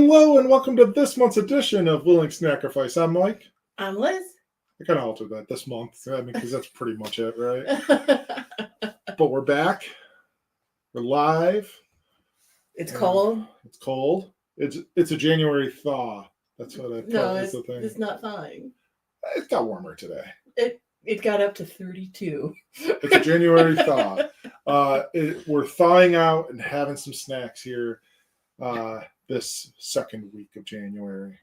Hello and welcome to this month's edition of Willing Sacrifice. I'm Mike. I'm Liz. I kind of altered that this month, because that's pretty much it, right? But we're back. We're live. It's cold. It's cold. It's a January thaw. That's what I thought was the thing. It's not thawing. It got warmer today. It got up to 32. It's a January thaw. We're thawing out and having some snacks here this second week of January.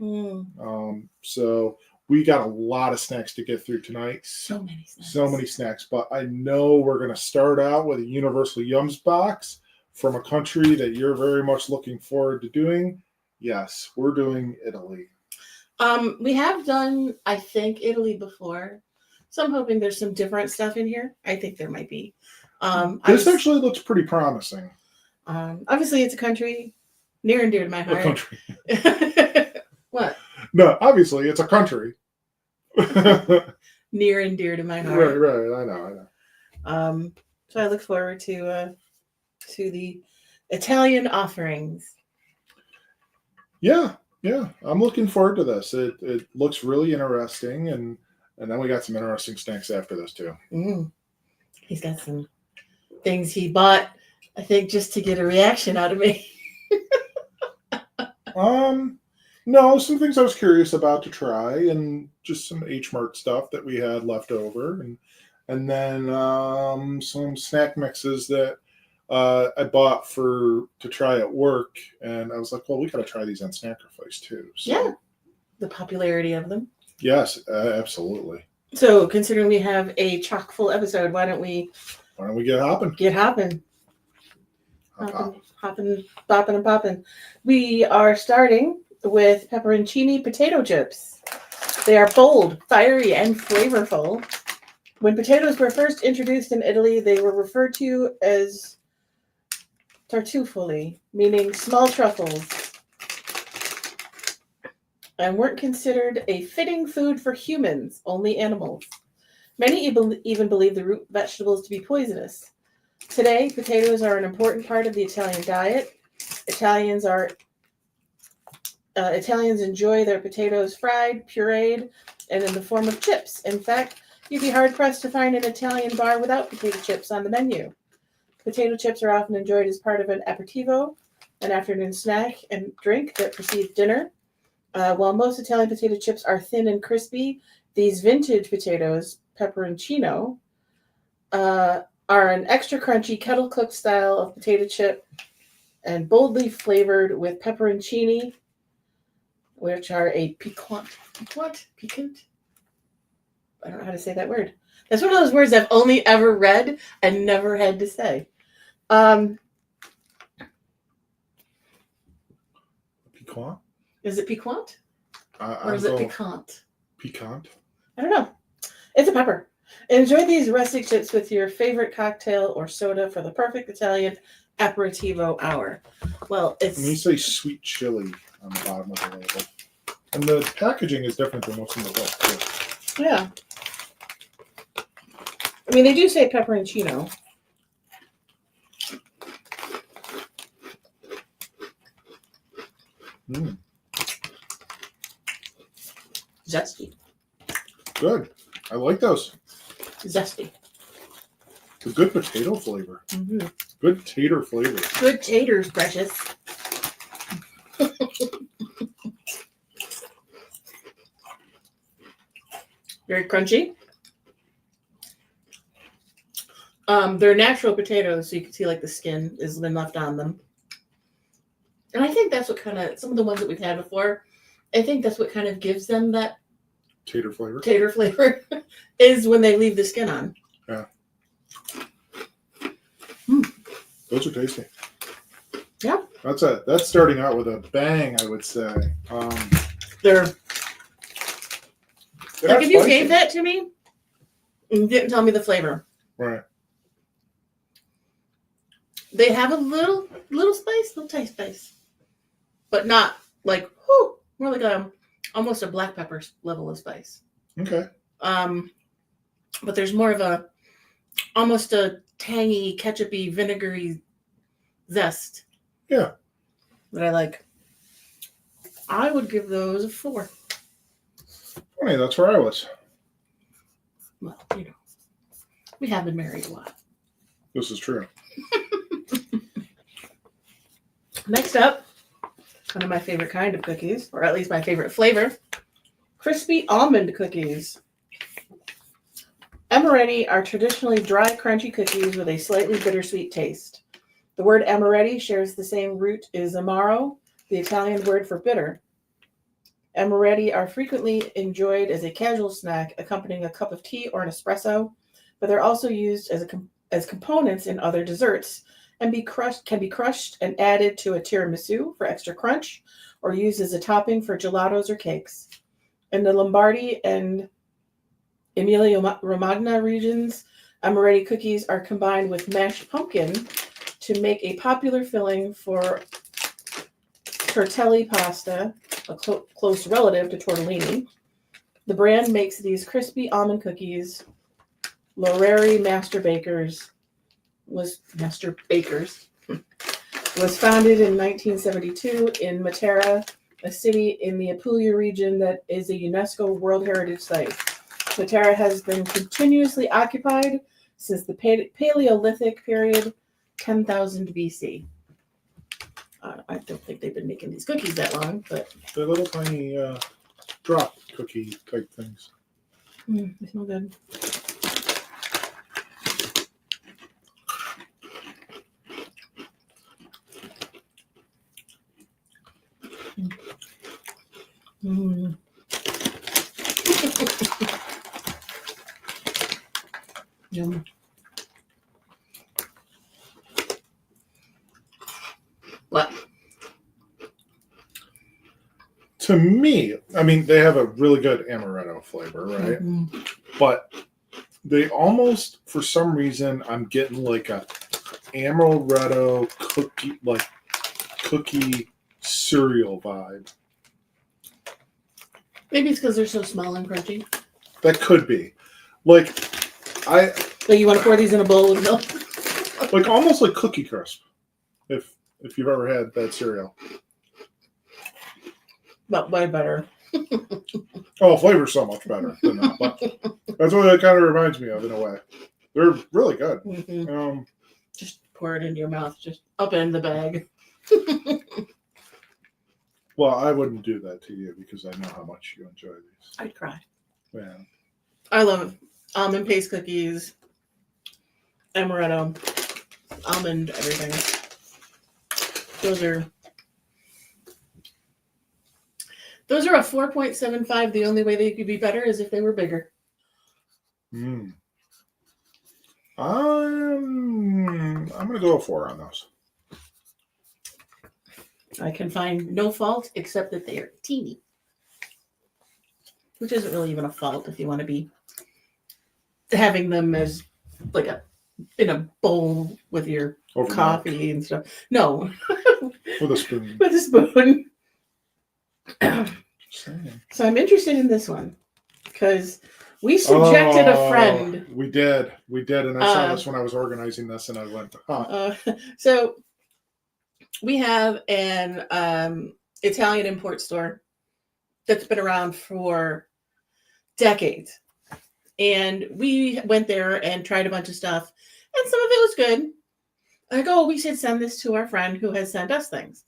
So we got a lot of snacks to get through tonight. So many snacks. But I know we're going to start out with a Universal Yums box from a country that you're very much looking forward to doing. Yes, we're doing Italy. We have done, I think, Italy before. So I'm hoping there's some different stuff in here. I think there might be. This actually looks pretty promising. Obviously, it's a country near and dear to my heart. A country. What? No, obviously, it's a country. Near and dear to my heart. Right. I know. So I look forward to the Italian offerings. Yeah. I'm looking forward to this. It looks really interesting, and then we got some interesting snacks after this too. He's got some things he bought, I think, just to get a reaction out of me. No, some things I was curious about to try, and just some H-Mart stuff that we had left over, and then some snack mixes that I bought to try at work, and I was like, well, we got to try these on Snackify too. So, yeah, the popularity of them. Yes, absolutely. So, considering we have a chock full episode, why don't we get hopping? Get hopping. Hopping, bopping, and popping. We are starting with pepperoncini potato chips. They are bold, fiery, and flavorful. When potatoes were first introduced in Italy, they were referred to as tartufoli, meaning small truffles, and weren't considered a fitting food for humans, only animals. Many even believe the root vegetables to be poisonous. Today, potatoes are an important part of the Italian diet. Italians enjoy their potatoes fried, pureed, and in the form of chips. In fact, you'd be hard-pressed to find an Italian bar without potato chips on the menu. Potato chips are often enjoyed as part of an aperitivo, an afternoon snack and drink that precedes dinner. While most Italian potato chips are thin and crispy, these vintage potatoes, pepperoncino, are an extra crunchy kettle-cooked style of potato chip and boldly flavored with pepperoncini, which are a piquant. I don't know how to say that word. That's one of those words I've only ever read and never had to say. Piquant? Is it piquant? Or is it piquant? Piquant? I don't know. It's a pepper. Enjoy these rustic chips with your favorite cocktail or soda for the perfect Italian aperitivo hour. Well, it's... And you say sweet chili on the bottom of the label. And the packaging is different than what's in the book, too. Yeah. I mean, they do say pepperoncino. Zesty. Good. I like those. Zesty. It's a good potato flavor. Mm-hmm. Good tater flavor. Good taters, precious. Very crunchy. They're natural potatoes, so you can see like the skin has been left on them. And I think that's what kind of, some of the ones that we've had before, I think that's what kind of gives them that tater flavor is when they leave the skin on. Yeah. Those are tasty. Yeah. That's starting out with a bang, I would say. They're like, if you spicy. gave that to me and didn't tell me the flavor. Right. They have a little spice, little taste spice. But not like, whoo, more like almost a black pepper level of spice. Okay. But there's more of almost a tangy, ketchupy, vinegary zest. Yeah. That I like. I would give those a 4. Funny, that's where I was. Well, we have been married a while. This is true. Next up, one of my favorite kind of cookies, or at least my favorite flavor, crispy almond cookies. Amaretti are traditionally dry, crunchy cookies with a slightly bittersweet taste. The word amaretti shares the same root as amaro, the Italian word for bitter. Amaretti are frequently enjoyed as a casual snack accompanying a cup of tea or an espresso, but they're also used as components in other desserts and can be crushed and added to a tiramisu for extra crunch or used as a topping for gelatos or cakes. In the Lombardy and Emilia-Romagna regions, amaretti cookies are combined with mashed pumpkin to make a popular filling for tortelli pasta, a close relative to tortellini. The brand makes these crispy almond cookies. Loreri Master Bakers was founded in 1972 in Matera, a city in the Apulia region that is a UNESCO World Heritage Site. Matera has been continuously occupied since the Paleolithic period, 10,000 BC. I don't think they've been making these cookies that long, but They're little tiny drop cookie type things. they smell good. Mm. Yum. What? To me, I mean, they have a really good amaretto flavor, right? Mm-hmm. But they almost, for some reason, I'm getting like a amaretto cookie cereal vibe. Maybe it's because they're so small and crunchy. That could be. Like you want to pour these in a bowl with milk? like almost like Cookie Crisp. If you've ever had that cereal. But way better. Oh, flavor's so much better than that. But that's what it kind of reminds me of in a way. They're really good. Mm-hmm. Just pour it into your mouth. Just up in the bag. Well, I wouldn't do that to you because I know how much you enjoy these. I'd cry. Yeah. I love almond paste cookies, amaretto, almond everything. Those are a 4.75. The only way they could be better is if they were bigger. I'm gonna go a 4 on those. I can find no fault except that they are teeny, which isn't really even a fault if you want to be having them as like in a bowl with your Over coffee and stuff. No, with a spoon. with a spoon. Just saying. So I'm interested in this one because we subjected a friend. We did, and I saw this when I was organizing this, and I went, huh. So we have an Italian import store that's been around for decades. And we went there and tried a bunch of stuff, and some of it was good. I go, we should send this to our friend who has sent us things.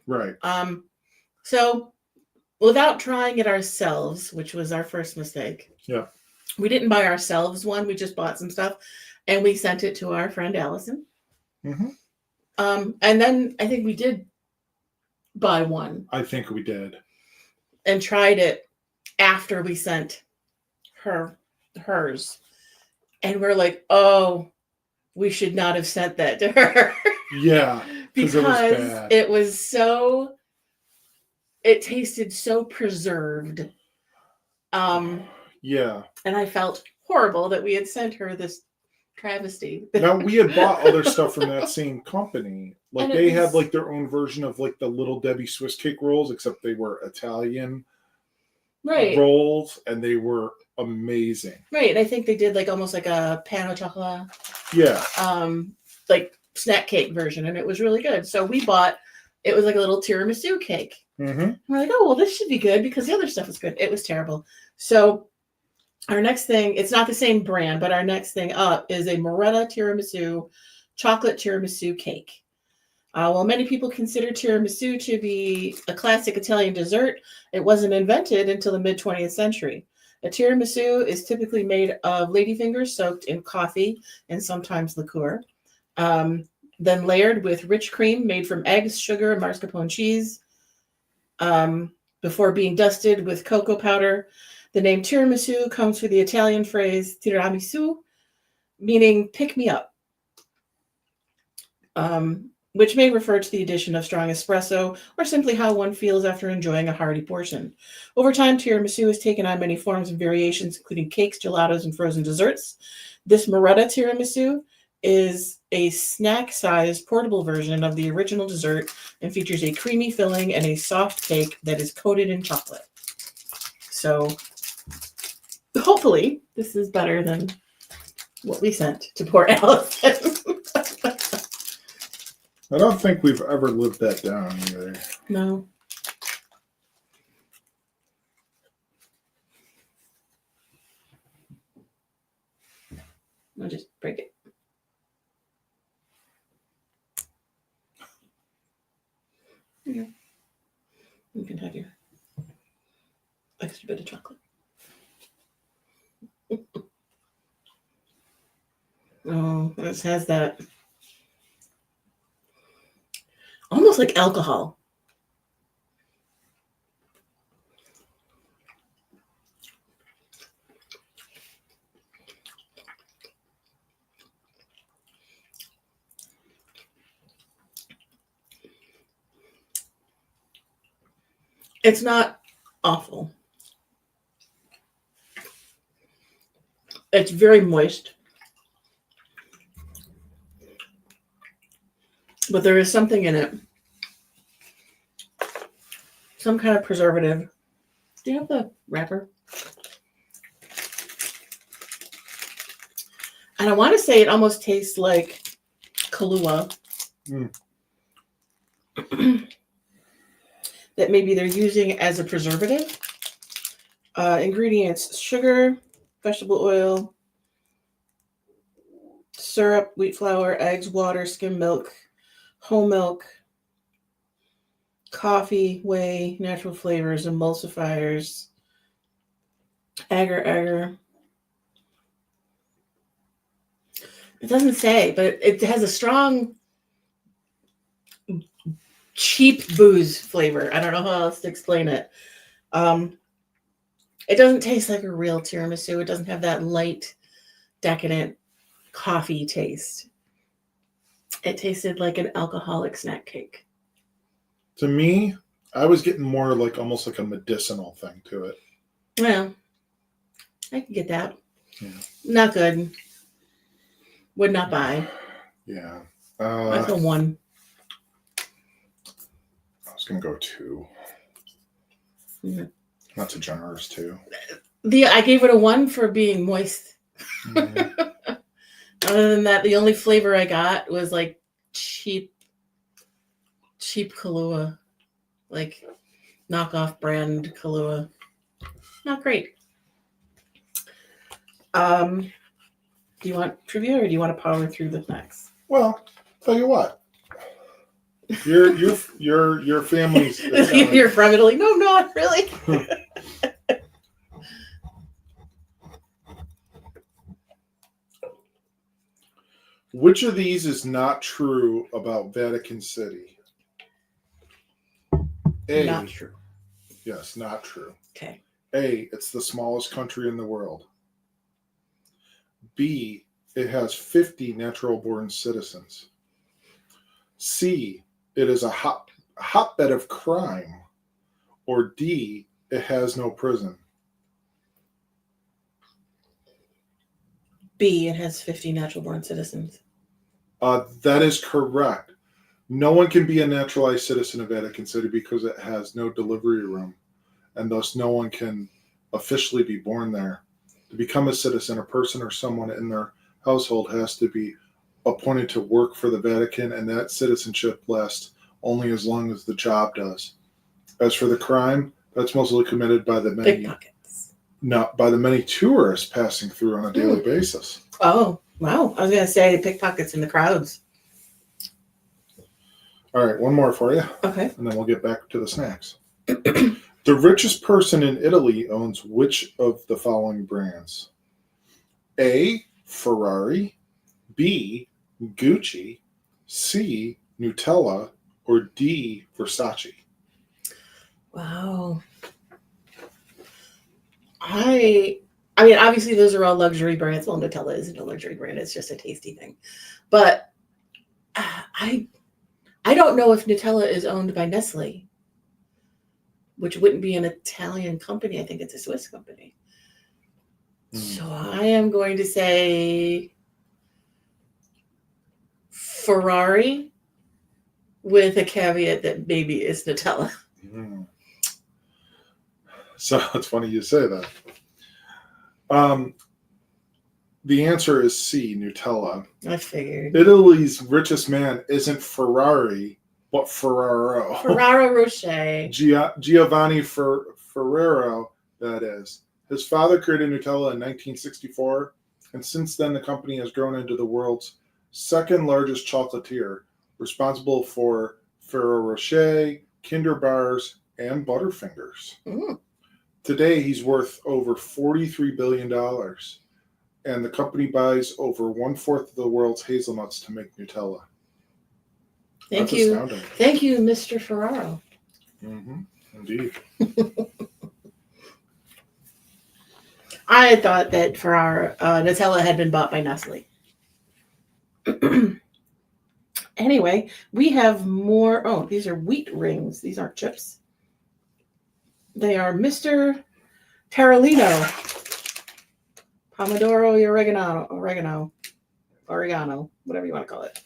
Right. So without trying it ourselves, which was our first mistake. Yeah. We didn't buy ourselves one. We just bought some stuff, and we sent it to our friend Allison. Mm-hmm. And then I think we did buy one. I think we did. And tried it after we sent hers. And we're like, oh, we should not have sent that to her. Yeah. Because it tasted so preserved. Yeah. And I felt horrible that we had sent her this travesty. Now, we had bought other stuff from that same company. Like they had like their own version of like the Little Debbie Swiss cake rolls, except they were Italian rolls, and they were amazing. Right. I think they did like almost like a pan au chocolat. Yeah. Like snack cake version, and it was really good. So we bought It was like a little tiramisu cake. Mm-hmm. We're like, oh, well, this should be good because the other stuff was good. It was terrible. So our next thing, it's not the same brand, but our next thing up is a Moretta tiramisu, chocolate tiramisu cake. While many people consider tiramisu to be a classic Italian dessert, it wasn't invented until the mid 20th century. A tiramisu is typically made of ladyfingers soaked in coffee and sometimes liqueur, then layered with rich cream made from eggs, sugar, and mascarpone cheese, before being dusted with cocoa powder. The name tiramisu comes from the Italian phrase tiramisu, meaning pick me up, which may refer to the addition of strong espresso or simply how one feels after enjoying a hearty portion. Over time, tiramisu has taken on many forms and variations, including cakes, gelatos, and frozen desserts. This Moretta tiramisu is a snack-sized portable version of the original dessert and features a creamy filling and a soft cake that is coated in chocolate. So hopefully this is better than what we sent to poor Allison. I don't think we've ever lived that down either. No. I'll just break it. Yeah. You can have your extra bit of chocolate. Oh, this has that almost like alcohol. It's not awful. It's very moist. But there is something in it. Some kind of preservative. Do you have the wrapper? And I want to say it almost tastes like Kahlua. That maybe they're using as a preservative. Ingredients: sugar, vegetable oil, syrup, wheat flour, eggs, water, skim milk, whole milk, coffee, whey, natural flavors, emulsifiers, agar. It doesn't say, but it has a strong cheap booze flavor. I don't know how else to explain it. It doesn't taste like a real tiramisu. It doesn't have that light, decadent coffee taste. It tasted like an alcoholic snack cake. To me, I was getting more like almost like a medicinal thing to it. Well, I can get that. Yeah. Not good. Would not buy. Yeah. That's a 1. I was going to go 2. Mm-hmm. That's a generous 2. I gave it a 1 for being moist. Mm-hmm. Other than that, the only flavor I got was like cheap Kahlua, like knockoff brand Kahlua. Not great. Do you want trivia or do you want to power through the facts? Well, tell you what. Your family's You're from Italy. No, not really. Which of these is not true about Vatican City? A. Not true. Yes, not true. Okay. A. It's the smallest country in the world. B. It has 50 natural-born citizens. C. It is a hotbed of crime. Or D. It has no prison. B. It has 50 natural-born citizens. That is correct. No one can be a naturalized citizen of Vatican City because it has no delivery room, and thus no one can officially be born there. To become a citizen, a person or someone in their household has to be appointed to work for the Vatican, and that citizenship lasts only as long as the job does. As for the crime, that's mostly committed by the many Pickpockets. not by the many tourists passing through on a daily basis. Oh, wow. I was going to say pickpockets in the crowds. All right, one more for you, Okay. and then we'll get back to the snacks. The richest person in Italy owns which of the following brands? A. Ferrari, B. Gucci, C. Nutella, or D. Versace? Wow. I mean, obviously those are all luxury brands. Well, Nutella isn't a luxury brand; it's just a tasty thing. But I don't know if Nutella is owned by Nestle, which wouldn't be an Italian company. I think it's a Swiss company. So I am going to say Ferrari, with a caveat that maybe it's Nutella. So it's funny you say that. The answer is C, Nutella. I figured. Italy's richest man isn't Ferrari, but Ferraro. Ferrero Rocher. Giovanni Ferrero, that is. His father created Nutella in 1964, and since then the company has grown into the world's second largest chocolatier, responsible for Ferrero Rocher, Kinder Bars, and Butterfingers. Today, he's worth over $43 billion, and the company buys over 1/4 of the world's hazelnuts to make Nutella. Thank That's you. astounding. Thank you, Mr. Ferraro. Indeed. I thought that Nutella had been bought by Nestle. Anyway, we have more. Oh, these are wheat rings. These aren't chips. They are Mr. Taralino. Pomodoro oregano, whatever you want to call it.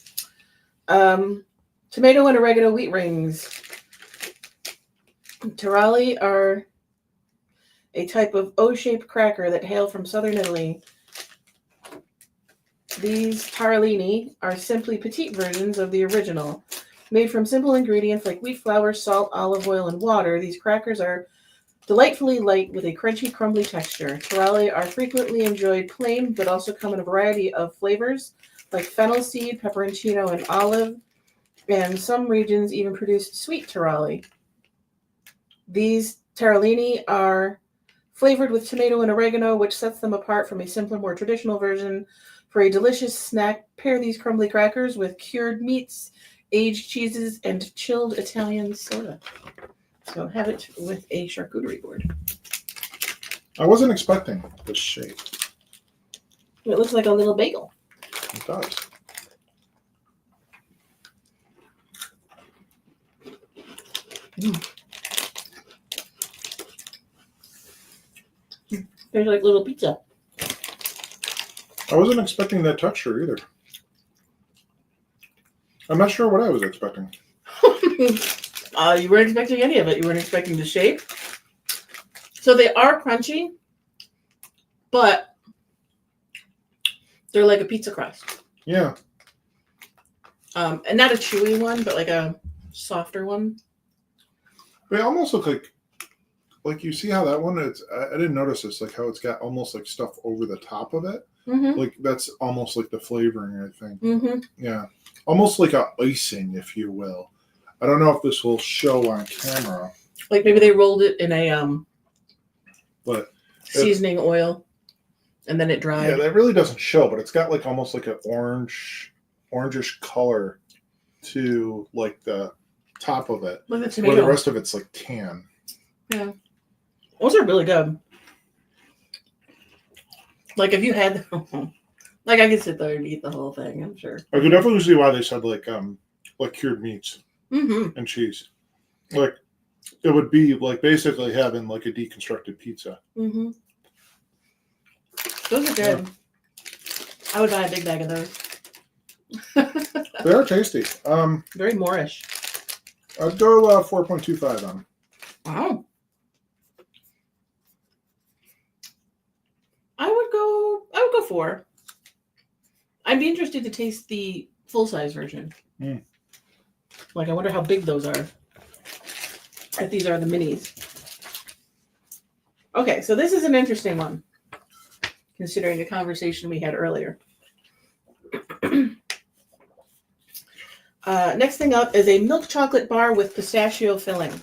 Tomato and oregano wheat rings. Taralli are a type of O-shaped cracker that hail from southern Italy. These tarallini are simply petite versions of the original. Made from simple ingredients like wheat flour, salt, olive oil, and water, these crackers are delightfully light with a crunchy, crumbly texture. Taralli are frequently enjoyed plain, but also come in a variety of flavors like fennel seed, pepperoncino, and olive, and some regions even produce sweet taralli. These tarallini are flavored with tomato and oregano, which sets them apart from a simpler, more traditional version. For a delicious snack, pair these crumbly crackers with cured meats, aged cheeses, and chilled Italian soda. So have it with a charcuterie board. I wasn't expecting this shape. It looks like a little bagel. It does. There's like little pizza. I wasn't expecting that texture either. I'm not sure what I was expecting. You weren't expecting any of it. You weren't expecting the shape. So they are crunchy, but they're like a pizza crust. Yeah. And not a chewy one, but like a softer one. They almost look like you see how that one, I didn't notice this, like how it's got almost like stuff over the top of it. Mm-hmm. Like that's almost like the flavoring, I think. Mm-hmm. Yeah. Almost like a icing, if you will. I don't know if this will show on camera. Like maybe they rolled it in a but seasoning oil and then it dried. Yeah, that really doesn't show, but it's got like almost like an orangish color to like the top of it. Like the Where tomato. the rest of it's like tan. Yeah. Those are really good. Like if you had like I could sit there and eat the whole thing, I'm sure. I could definitely see why they said like cured meats Mm-hmm. and cheese. Like it would be like basically having like a deconstructed pizza. Mm-hmm. Those are good. Yeah. I would buy a big bag of those. They are tasty. Very Moorish. I'd go 4.25 on them. Wow. I would go 4. I'd be interested to taste the full size version. Like, I wonder how big those are. If these are the minis. Okay, so this is an interesting one, considering the conversation we had earlier. Next thing up is a milk chocolate bar with pistachio filling.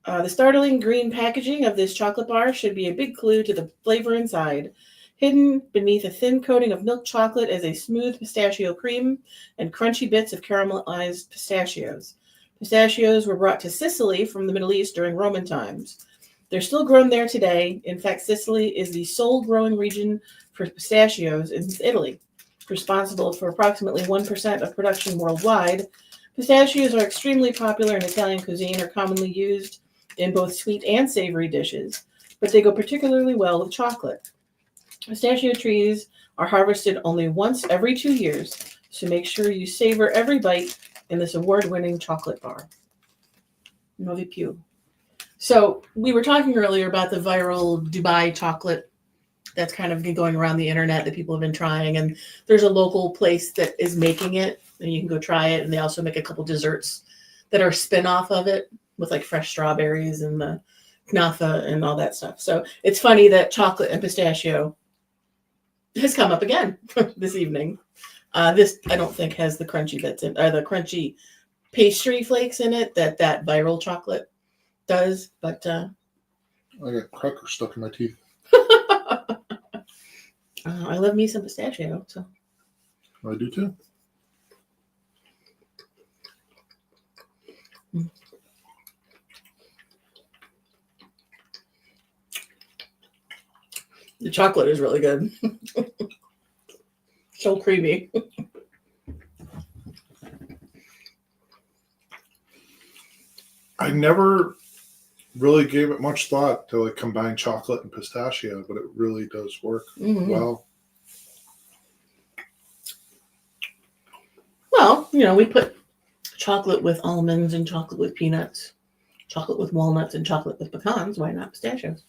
The startling green packaging of this chocolate bar should be a big clue to the flavor inside. Hidden beneath a thin coating of milk chocolate is a smooth pistachio cream and crunchy bits of caramelized pistachios. Pistachios were brought to Sicily from the Middle East during Roman times. They're still grown there today. In fact, Sicily is the sole growing region for pistachios in Italy, responsible for approximately 1% of production worldwide. Pistachios are extremely popular in Italian cuisine, are commonly used in both sweet and savory dishes, but they go particularly well with chocolate. Pistachio trees are harvested only once every 2 years, so make sure you savor every bite in this award-winning chocolate bar. Novi più. So we were talking earlier about the viral Dubai chocolate that's kind of been going around the internet that people have been trying, and there's a local place that is making it, and you can go try it, and they also make a couple desserts that are spin-off of it with like fresh strawberries and the knafa and all that stuff. So it's funny that chocolate and pistachio has come up again this evening. This I don't think has the crunchy bits in, or the crunchy pastry flakes in it that viral chocolate does, but I got crackers stuck in my teeth. I love me some pistachio. So I do too. the chocolate is really good. So creamy. I never really gave it much thought to like combine chocolate and pistachio, but it really does work well. Well, you know, we put chocolate with almonds and chocolate with peanuts, chocolate with walnuts, and chocolate with pecans. Why not pistachios?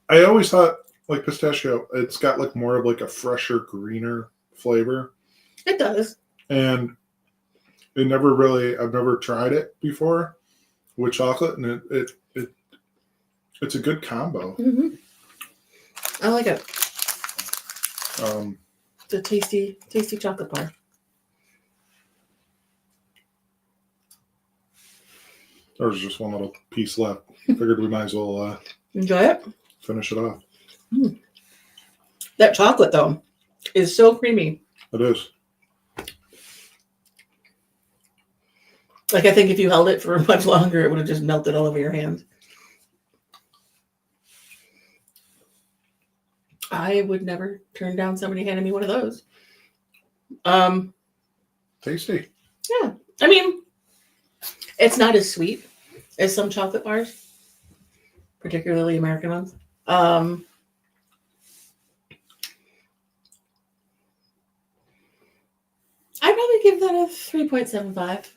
I always thought like pistachio, it's got like more of like a fresher, greener flavor. It does. And it never really, I've never tried it before with chocolate, and it's a good combo. Mm-hmm. I like it. It's a tasty, tasty chocolate bar. There's just one little piece left. Figured we might as well Enjoy it. finish it off. That chocolate, though, is so creamy. It is. Like, I think if you held it for much longer, it would have just melted all over your hands. I would never turn down somebody handing me one of those. Tasty. Yeah. I mean, it's not as sweet as some chocolate bars, particularly American ones. I'd probably give that a 3.75.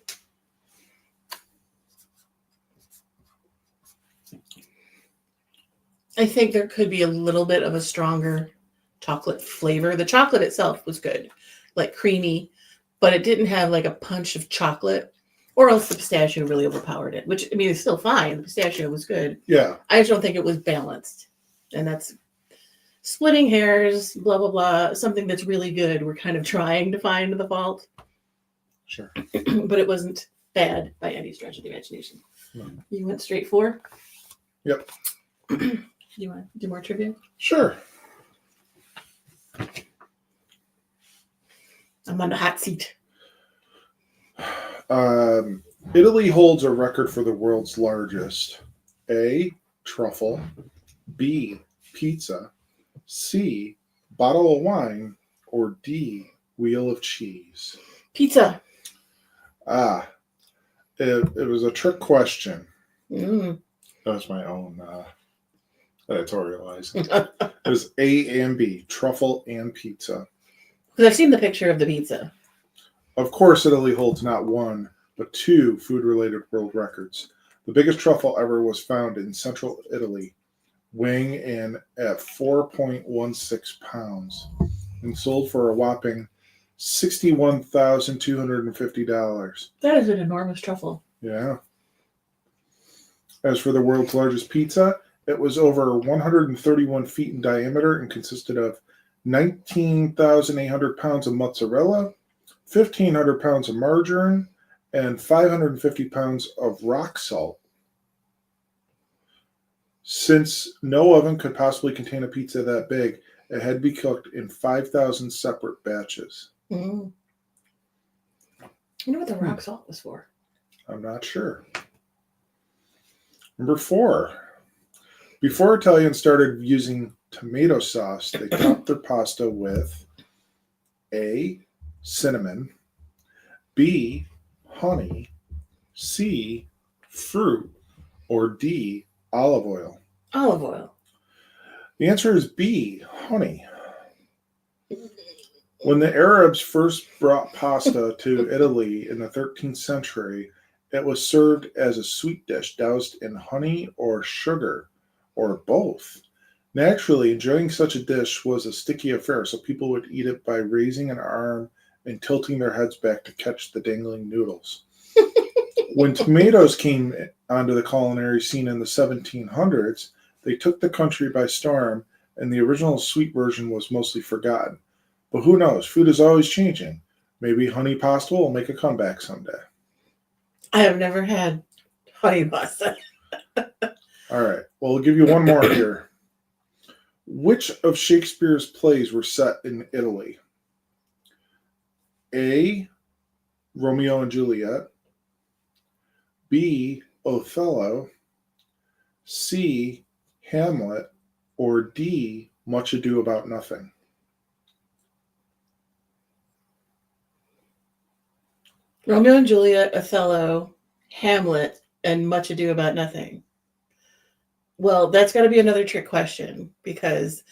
I think there could be a little bit of a stronger chocolate flavor. The chocolate itself was good, like creamy, but it didn't have like a punch of chocolate, or else the pistachio really overpowered it, which, I mean, it's still fine. The pistachio was good. Yeah. I just don't think it was balanced. And that's splitting hairs, blah, blah, blah. Something that's really good. We're kind of trying to find the fault. Sure. But it wasn't bad by any stretch of the imagination. No. You went straight for? Yep. You want to do more trivia? Sure. I'm on the hot seat. Italy holds a record for the world's largest A, truffle, B, pizza, C, bottle of wine, or D, wheel of cheese. Pizza. It was a trick question. That was my own editorializing. It was A and B, truffle and pizza. Because I've seen the picture of the pizza. Of course, Italy holds not one, but two food-related world records. The biggest truffle ever was found in central Italy, weighing in at 4.16 pounds, and sold for a whopping $61,250. That is an enormous truffle. Yeah. As for the world's largest pizza, it was over 131 feet in diameter and consisted of 19,800 pounds of mozzarella, 1,500 pounds of margarine, and 550 pounds of rock salt. Since no oven could possibly contain a pizza that big, it had to be cooked in 5,000 separate batches. Mm. You know what the rock salt was for? I'm not sure. Number 4. Before Italians started using tomato sauce, they topped their pasta with A, cinnamon, B, honey, C, fruit, or D, olive oil. Olive oil. The answer is B, honey. When the Arabs first brought pasta to Italy in the 13th century, it was served as a sweet dish doused in honey or sugar, or both. Naturally, enjoying such a dish was a sticky affair, so people would eat it by raising an arm and tilting their heads back to catch the dangling noodles. When tomatoes came onto the culinary scene in the 1700s, they took the country by storm, and the original sweet version was mostly forgotten. But who knows? Food is always changing. Maybe honey pasta will make a comeback someday. I have never had honey pasta. All right. Well, we'll give you one more here. Which of Shakespeare's plays were set in Italy? A, Romeo and Juliet. B, Othello. C, Hamlet. Or D, Much Ado About Nothing. Romeo and Juliet, Othello, Hamlet, and Much Ado About Nothing. Well, that's got to be another trick question because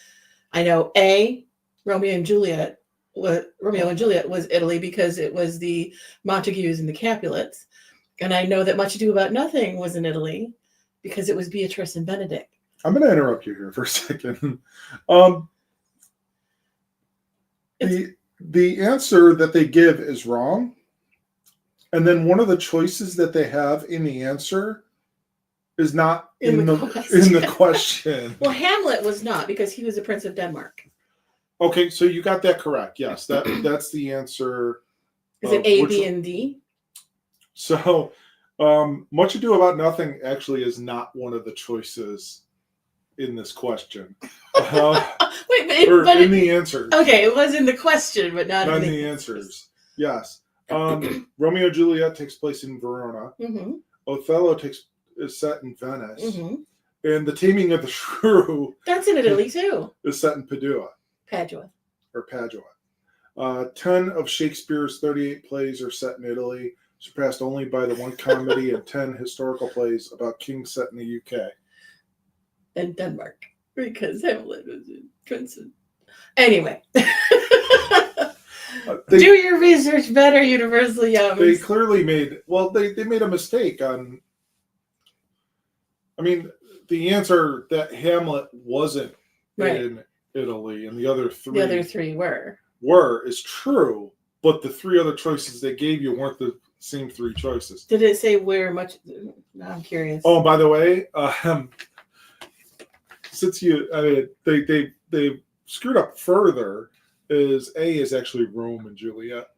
I know A, Romeo and Juliet was Italy because it was the Montagues and the Capulets, and I know that Much Ado About Nothing was in Italy because it was Beatrice and Benedict. I'm going to interrupt you here for a second. The answer that they give is wrong. And then one of the choices that they have in the answer is not in the question. Well, Hamlet was not because he was a prince of Denmark. Okay, so you got that correct. Yes, that's the answer. Is it A, B, and D? So, Much Ado About Nothing actually is not one of the choices in this question. Wait, but in the answers. Okay, it was in the question, but not in the answers. Yes. Romeo and Juliet takes place in Verona. Mm-hmm. Othello is set in Venice. Mm-hmm. And The Taming of the Shrew. That's in Italy too. Is set in Padua. Padua. 10 of Shakespeare's 38 plays are set in Italy, surpassed only by the one comedy and 10 historical plays about kings set in the UK. And Denmark, because Hamlet was in Princeton. Anyway. Do your research better, Universal Yums. They clearly made a mistake on. I mean, the answer that Hamlet wasn't in Italy, and the other three were is true, but the three other choices they gave you weren't the same three choices. Did it say where much? I'm curious. Oh, by the way, since they screwed up further. Is actually Rome and Juliet.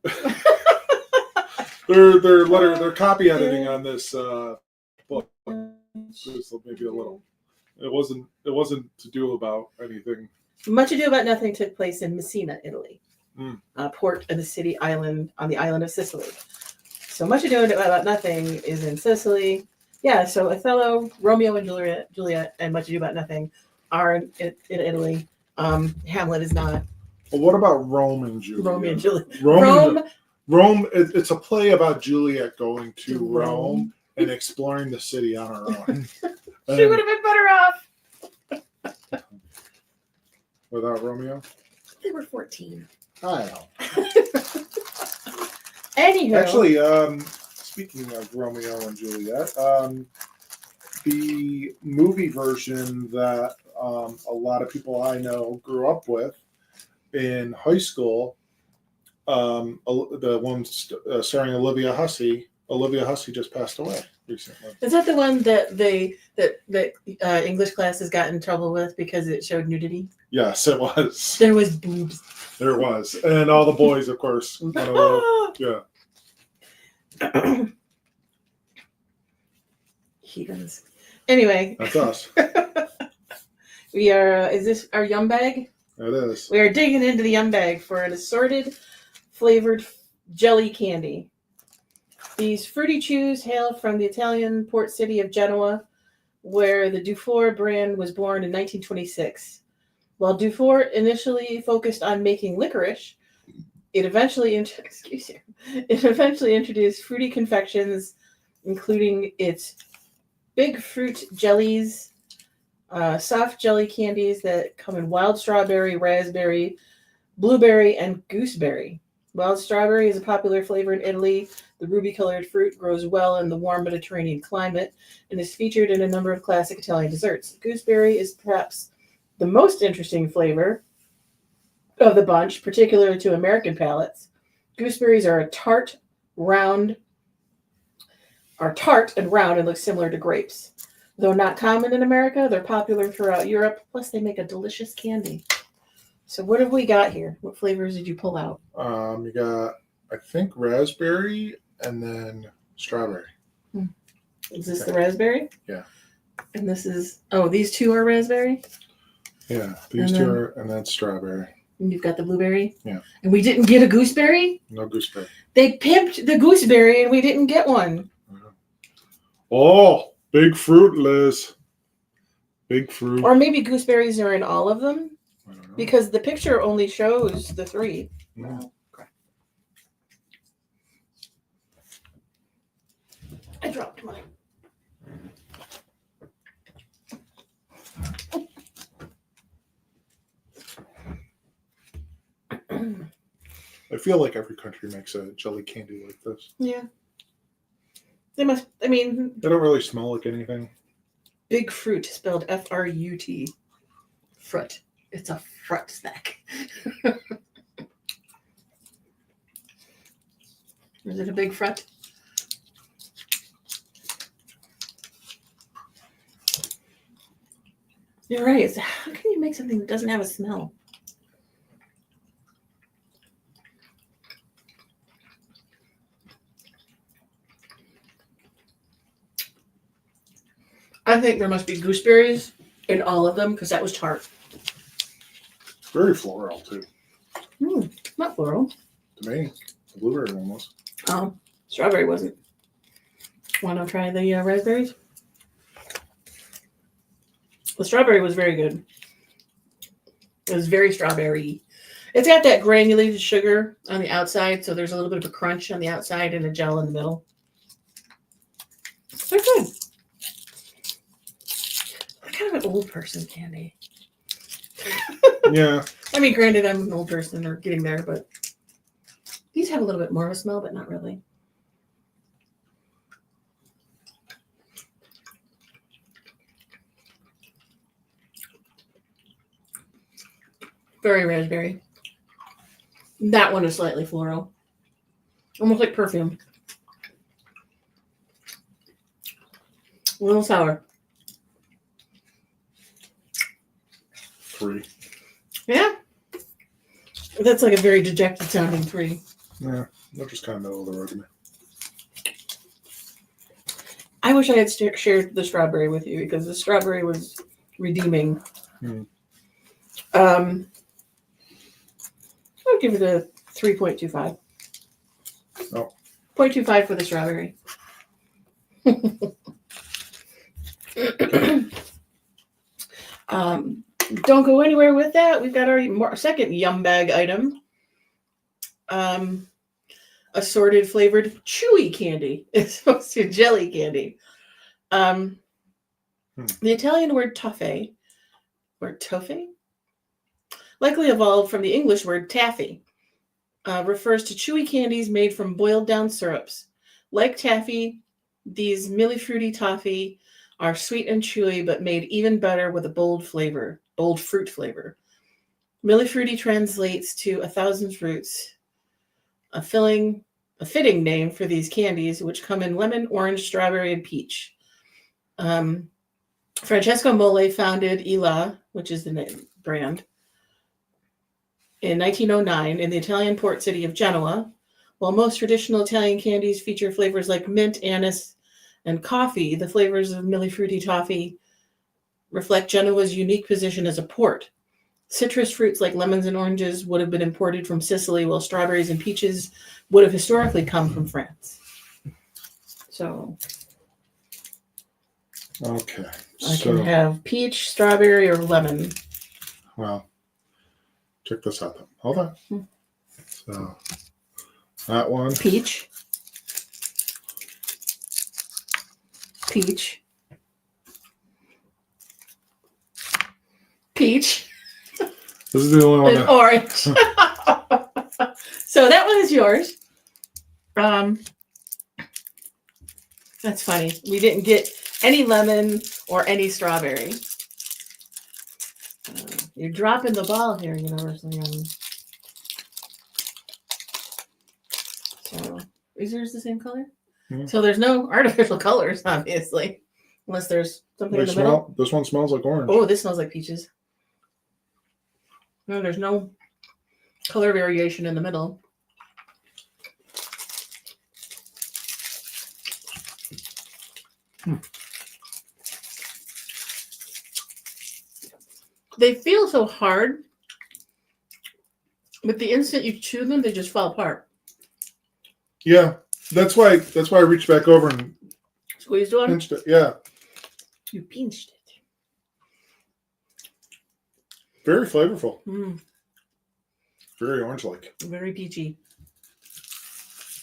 Their copy editing on this book is maybe a little. It wasn't to do about anything. Much Ado About Nothing took place in Messina, Italy, port of the city island on the island of Sicily. So Much Ado About Nothing is in Sicily. Yeah. So Othello, Romeo and Juliet, and Much Ado About Nothing are in Italy. Hamlet is not. Well, what about Rome and Juliet? Romeo and Juliet. Rome. It's a play about Juliet going to Rome and exploring the city on her own. She would have been better off without Romeo. They were 14. I know. Anywho, actually, speaking of Romeo and Juliet, the movie version that a lot of people I know grew up with in high school the one starring Olivia Hussey. Olivia Hussey just passed away recently. Is that the one that English classes got in trouble with because it showed nudity? Yes, it was. There was boobs. There was, and all the boys, of course. Yeah. Heathens. Anyway, That's us. we are. Is this our yum bag? It is. We are digging into the yum bag for an assorted flavored jelly candy. These fruity chews hail from the Italian port city of Genoa, where the Dufour brand was born in 1926. While Dufour initially focused on making licorice, it eventually introduced fruity confections, including its big fruit jellies, soft jelly candies that come in wild strawberry, raspberry, blueberry, and gooseberry. Wild strawberry is a popular flavor in Italy. The ruby-colored fruit grows well in the warm Mediterranean climate and is featured in a number of classic Italian desserts. Gooseberry is perhaps the most interesting flavor of the bunch, particularly to American palates. Gooseberries are tart and round and look similar to grapes. Though not common in America, they're popular throughout Europe. Plus, they make a delicious candy. So what have we got here? What flavors did you pull out? You got, I think, raspberry and then strawberry. Is this the raspberry? Yeah. And this is, these two are raspberry? Yeah, these two are, and then strawberry. And you've got the blueberry? Yeah. And we didn't get a gooseberry? No gooseberry. They pimped the gooseberry and we didn't get one. Oh, big fruit, Liz. Big fruit. Or maybe gooseberries are in all of them? I don't know. Because the picture only shows the three. Yeah. I dropped mine. I feel like every country makes a jelly candy like this. Yeah. They must, I mean. They don't really smell like anything. Big fruit, spelled F-R-U-T. Fruit. It's a fruit snack. Is it a big fruit? You're right. How can you make something that doesn't have a smell? I think there must be gooseberries in all of them because that was tart. Very floral, too. Not floral. To me, the blueberry one was. Strawberry wasn't. Want to try the raspberries? The strawberry was very good. It was very strawberry. It's got that granulated sugar on the outside, so there's a little bit of a crunch on the outside and a gel in the middle. They're good. They're kind of an old person candy. Yeah. I mean, granted, I'm an old person or getting there, but these have a little bit more of a smell, but not really. Very raspberry. That one is slightly floral. Almost like perfume. A little sour. 3. Yeah. That's like a very dejected sounding 3. Yeah, they're just kind of middle of the road to me. I wish I had shared the strawberry with you because the strawberry was redeeming. I'll give it a 3.25. Oh. 0.25 for the strawberry. Don't go anywhere with that. We've got our second yum bag item. Assorted flavored chewy candy. It's supposed to be jelly candy. The Italian word toffee, likely evolved from the English word taffy, refers to chewy candies made from boiled down syrups. Like taffy, these fruity toffee are sweet and chewy, but made even better with a bold fruit flavor. Fruity translates to 1,000 fruits. a fitting name for these candies, which come in lemon, orange, strawberry, and peach. Francesco Mole founded Ela, which is the name brand, in 1909 in the Italian port city of Genoa. While most traditional Italian candies feature flavors like mint, anise, and coffee, the flavors of Milli Frutti toffee reflect Genoa's unique position as a port. Citrus fruits like lemons and oranges would have been imported from Sicily, while strawberries and peaches would have historically come from France. So Okay. I can have peach, strawberry, or lemon. Well, check this out then. Hold on. So that one. Peach. Peach. Peach. This is the only one. And orange. So that one is yours. That's funny. We didn't get any lemon or any strawberry. You're dropping the ball here, Universal Young. So, is yours the same color? Mm-hmm. So there's no artificial colors, obviously, unless there's something in the middle. This one smells like orange. Oh, this smells like peaches. No, there's no color variation in the middle. They feel so hard, but the instant you chew them, they just fall apart. Yeah, that's why I reached back over and Squeezed one? pinched it. Yeah, You pinched it. very flavorful. Very orange-like. Very peachy.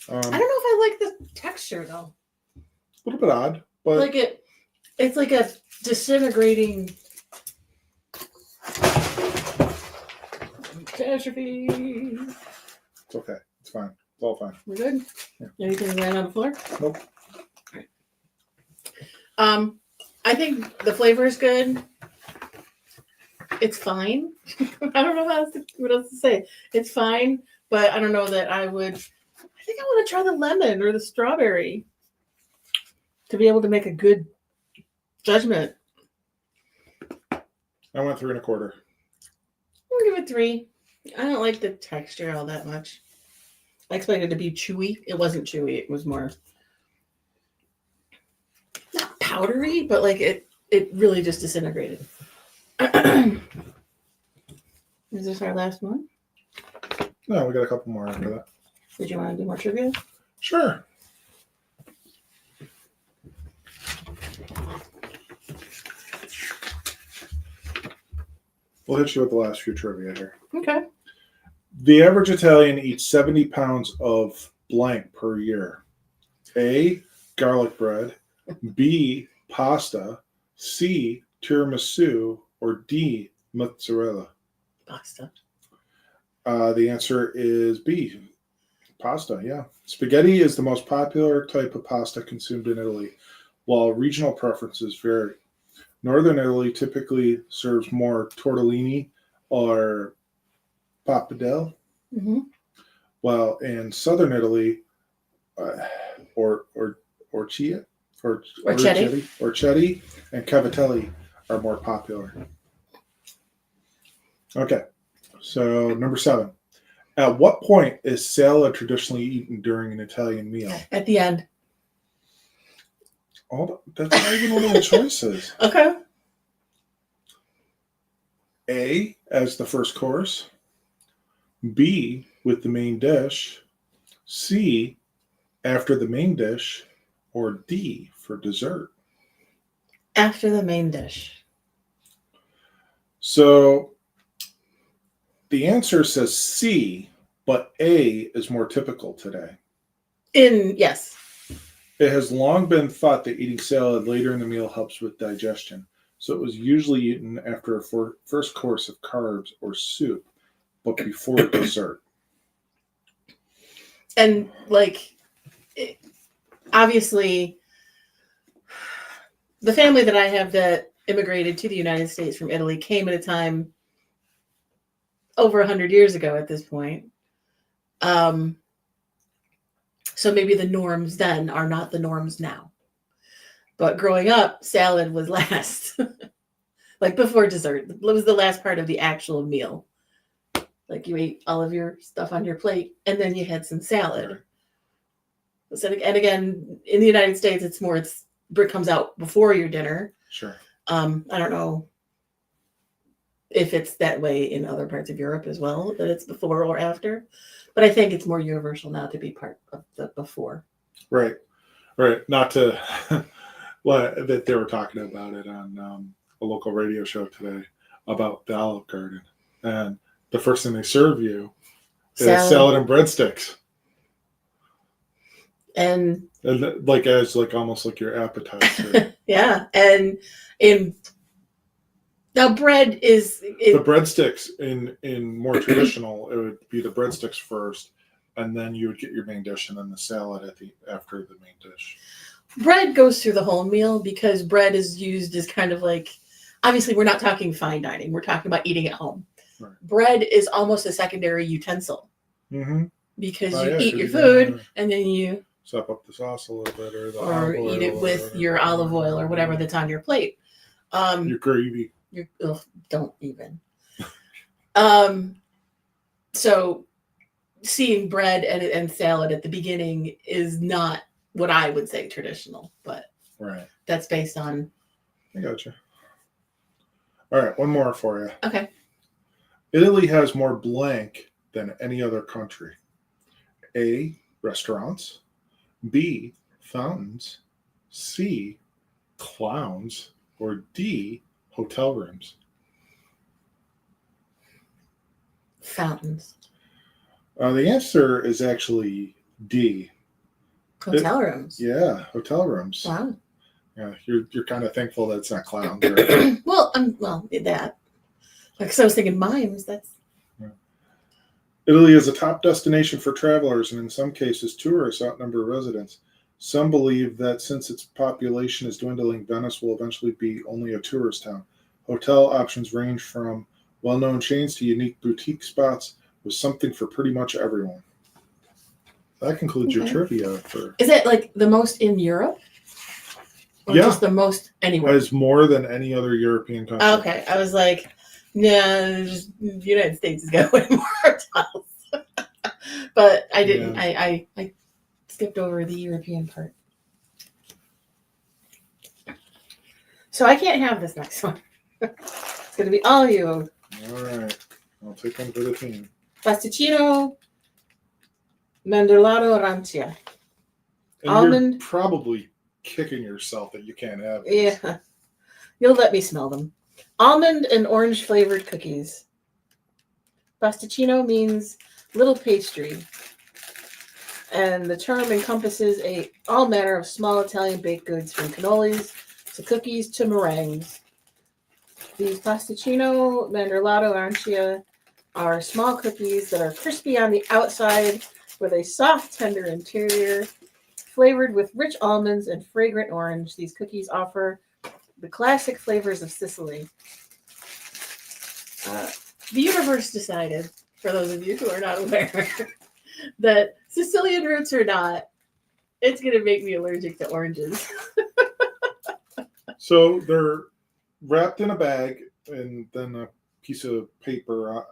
I don't know if I like the texture though. A little bit odd, but Like it's like a disintegrating catastrophe. It's okay. It's fine. It's all fine. We're good? Yeah. Anything land on the floor? Nope. Right. I think the flavor is good. It's fine. I don't know what else to say. It's fine, but I don't know that I would. I think I want to try the lemon or the strawberry to be able to make a good judgment. I went 3 1/4. I'll give it 3. I don't like the texture all that much. I expected it to be chewy. It wasn't chewy. It was more not powdery, but like it really just disintegrated. Is this our last one? No, we got a couple more after that. Did you want to do more trivia? Sure. We'll hit you with the last few trivia here. Okay. The average Italian eats 70 pounds of blank per year. A, garlic bread. B, pasta. C, tiramisu. Or D, mozzarella. Pasta. The answer is B, pasta, yeah. Spaghetti is the most popular type of pasta consumed in Italy, while regional preferences vary. Northern Italy typically serves more tortellini or pappardelle, while in southern Italy, orchetti and cavatelli are more popular. Okay, so number 7. At what point is salad traditionally eaten during an Italian meal? At the end. That's not even one of the choices. Okay. A, as the first course. B, with the main dish. C, after the main dish. Or D, for dessert. After the main dish. So the answer says C, but A is more typical today. Yes. It has long been thought that eating salad later in the meal helps with digestion. So it was usually eaten after a first course of carbs or soup, but before dessert. And obviously, the family that I have that immigrated to the United States from Italy came at a time over 100 years ago at this point. So maybe the norms then are not the norms now. But growing up, salad was last. Like before dessert. It was the last part of the actual meal. Like you ate all of your stuff on your plate and then you had some salad. Right. So, and again, in the United States, it comes out before your dinner. Sure. I don't know if it's that way in other parts of Europe as well, that it's before or after. But I think it's more universal now to be part of the before. Right. Right. Not to what that they were talking about it on a local radio show today about the Olive Garden, and the first thing they serve you is salad and breadsticks, and like as like almost like your appetizer. Yeah, and in now bread is the breadsticks in more traditional, it would be the breadsticks first, and then you would get your main dish, and then the salad after the main dish. Bread goes through the whole meal because bread is used as kind of like, obviously we're not talking fine dining, we're talking about eating at home. Right. Bread is almost a secondary utensil because you eat your food and then you sop up the sauce a little bit, or eat it with your olive oil or whatever that's on your plate. Your gravy. Don't even. So seeing bread and salad at the beginning is not what I would say traditional, but right. That's based on. I gotcha. All right, one more for you. Okay. Italy has more blank than any other country. A, restaurants. B, fountains. C, clowns. Or D, hotel rooms. Fountains. The answer is actually D. Hotel rooms. Yeah, hotel rooms. Wow. Yeah, you're kind of thankful that it's not clowns. Right? well, that. Because I was thinking mimes. That's. Yeah. Italy is a top destination for travelers, and in some cases, tourists outnumber residents. Some believe that since its population is dwindling, Venice will eventually be only a tourist town. Hotel options range from well-known chains to unique boutique spots with something for pretty much everyone. That concludes your trivia. Is it like the most in Europe? Or just the most anywhere? As more than any other European country. Okay, I was like, no, just the United States has got way more hotels. But I didn't. Yeah. I skipped over the European part. So I can't have this next one. It's going to be all you. All right. I'll take one for the team. Pasticcino Mandorlato Arancia. And almond. You're probably kicking yourself that you can't have these. Yeah. You'll let me smell them. Almond and orange flavored cookies. Pasticcino means little pastry. And the term encompasses all manner of small Italian baked goods, from cannolis to cookies to meringues. These Pasticcino Mandorlato Arancia are small cookies that are crispy on the outside with a soft, tender interior, flavored with rich almonds and fragrant orange. These cookies offer the classic flavors of Sicily. The universe decided, for those of you who are not aware, that Sicilian roots or not, it's going to make me allergic to oranges. So they're wrapped in a bag and then a piece of paper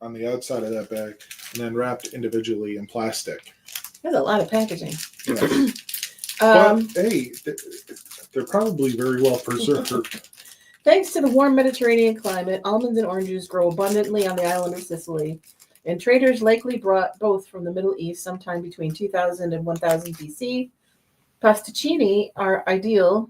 on the outside of that bag, and then wrapped individually in plastic. There's a lot of packaging. Yeah. But hey, they're probably very well preserved. Thanks to the warm Mediterranean climate, almonds and oranges grow abundantly on the island of Sicily, and traders likely brought both from the Middle East sometime between 2000 and 1000 BC. Pasticcini are ideal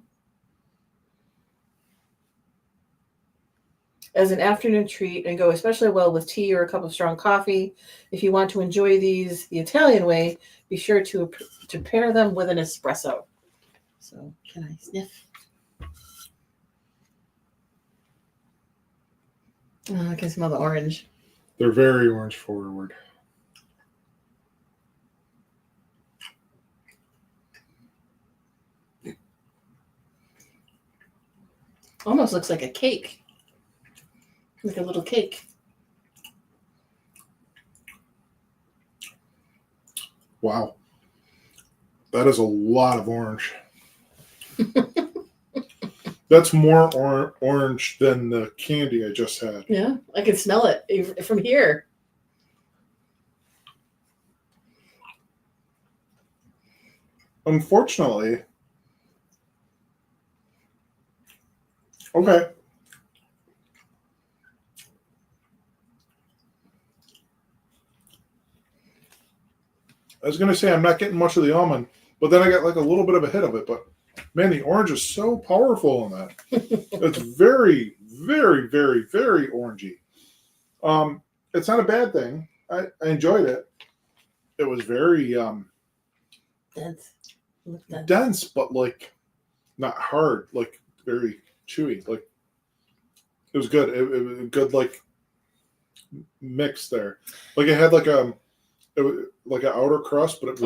as an afternoon treat and go especially well with tea or a cup of strong coffee. If you want to enjoy these the Italian way, be sure to pair them with an espresso. So, can I sniff? Oh, I can smell the orange. They're very orange forward. Almost looks like a cake. Like a little cake. Wow. That is a lot of orange. That's more orange than the candy I just had. Yeah, I can smell it from here. Unfortunately, okay. I was gonna say I'm not getting much of the almond, but then I got like a little bit of a hit of it. But man, the orange is so powerful in that. It's very, very, very, very orangey. It's not a bad thing. I enjoyed it. It was very Dense. dense, but like not hard, like very chewy. Like it was good. It was a good like mix there. Like it had like it was like an outer crust, but it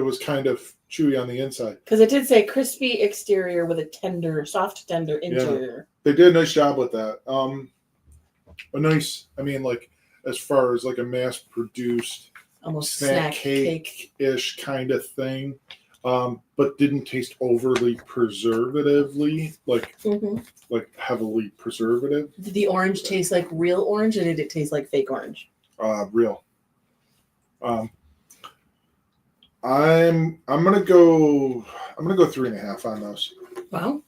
was kind of chewy on the inside. Because it did say crispy exterior with a soft, tender interior. Yeah. They did a nice job with that. A nice, I mean, like as far as like a mass produced Almost snack cake ish kind of thing. But didn't taste overly preservatively, like heavily preservative. Did the orange taste like real orange, or did it taste like fake orange? Real. I'm gonna go 3.5 on those. Wow.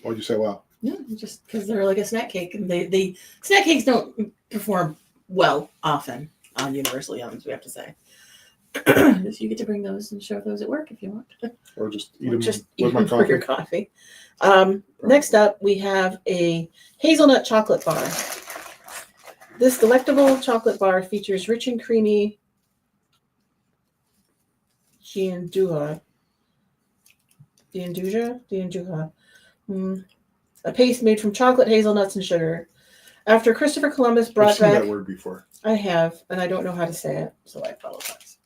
Why'd you say wow? Yeah, just because they're like a snack cake, and they snack cakes don't perform well often on Universal Yums, we have to say. So you get to bring those and show those at work if you want. Or just eat them with my coffee. For your coffee. Next up, we have a hazelnut chocolate bar. This delectable chocolate bar features rich and creamy gianduja, a paste made from chocolate, hazelnuts, and sugar. After Christopher Columbus brought I've seen back... that word before. I have, and I don't know how to say it, so I apologize.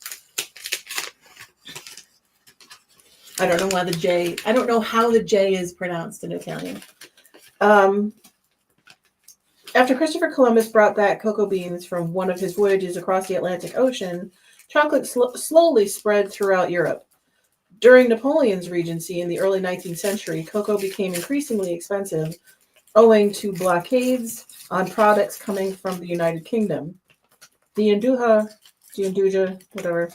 I don't know how the J is pronounced in Italian. After Christopher Columbus brought back cocoa beans from one of his voyages across the Atlantic Ocean, chocolate slowly spread throughout Europe. During Napoleon's regency in the early 19th century, cocoa became increasingly expensive owing to blockades on products coming from the United Kingdom. The gianduja, whatever,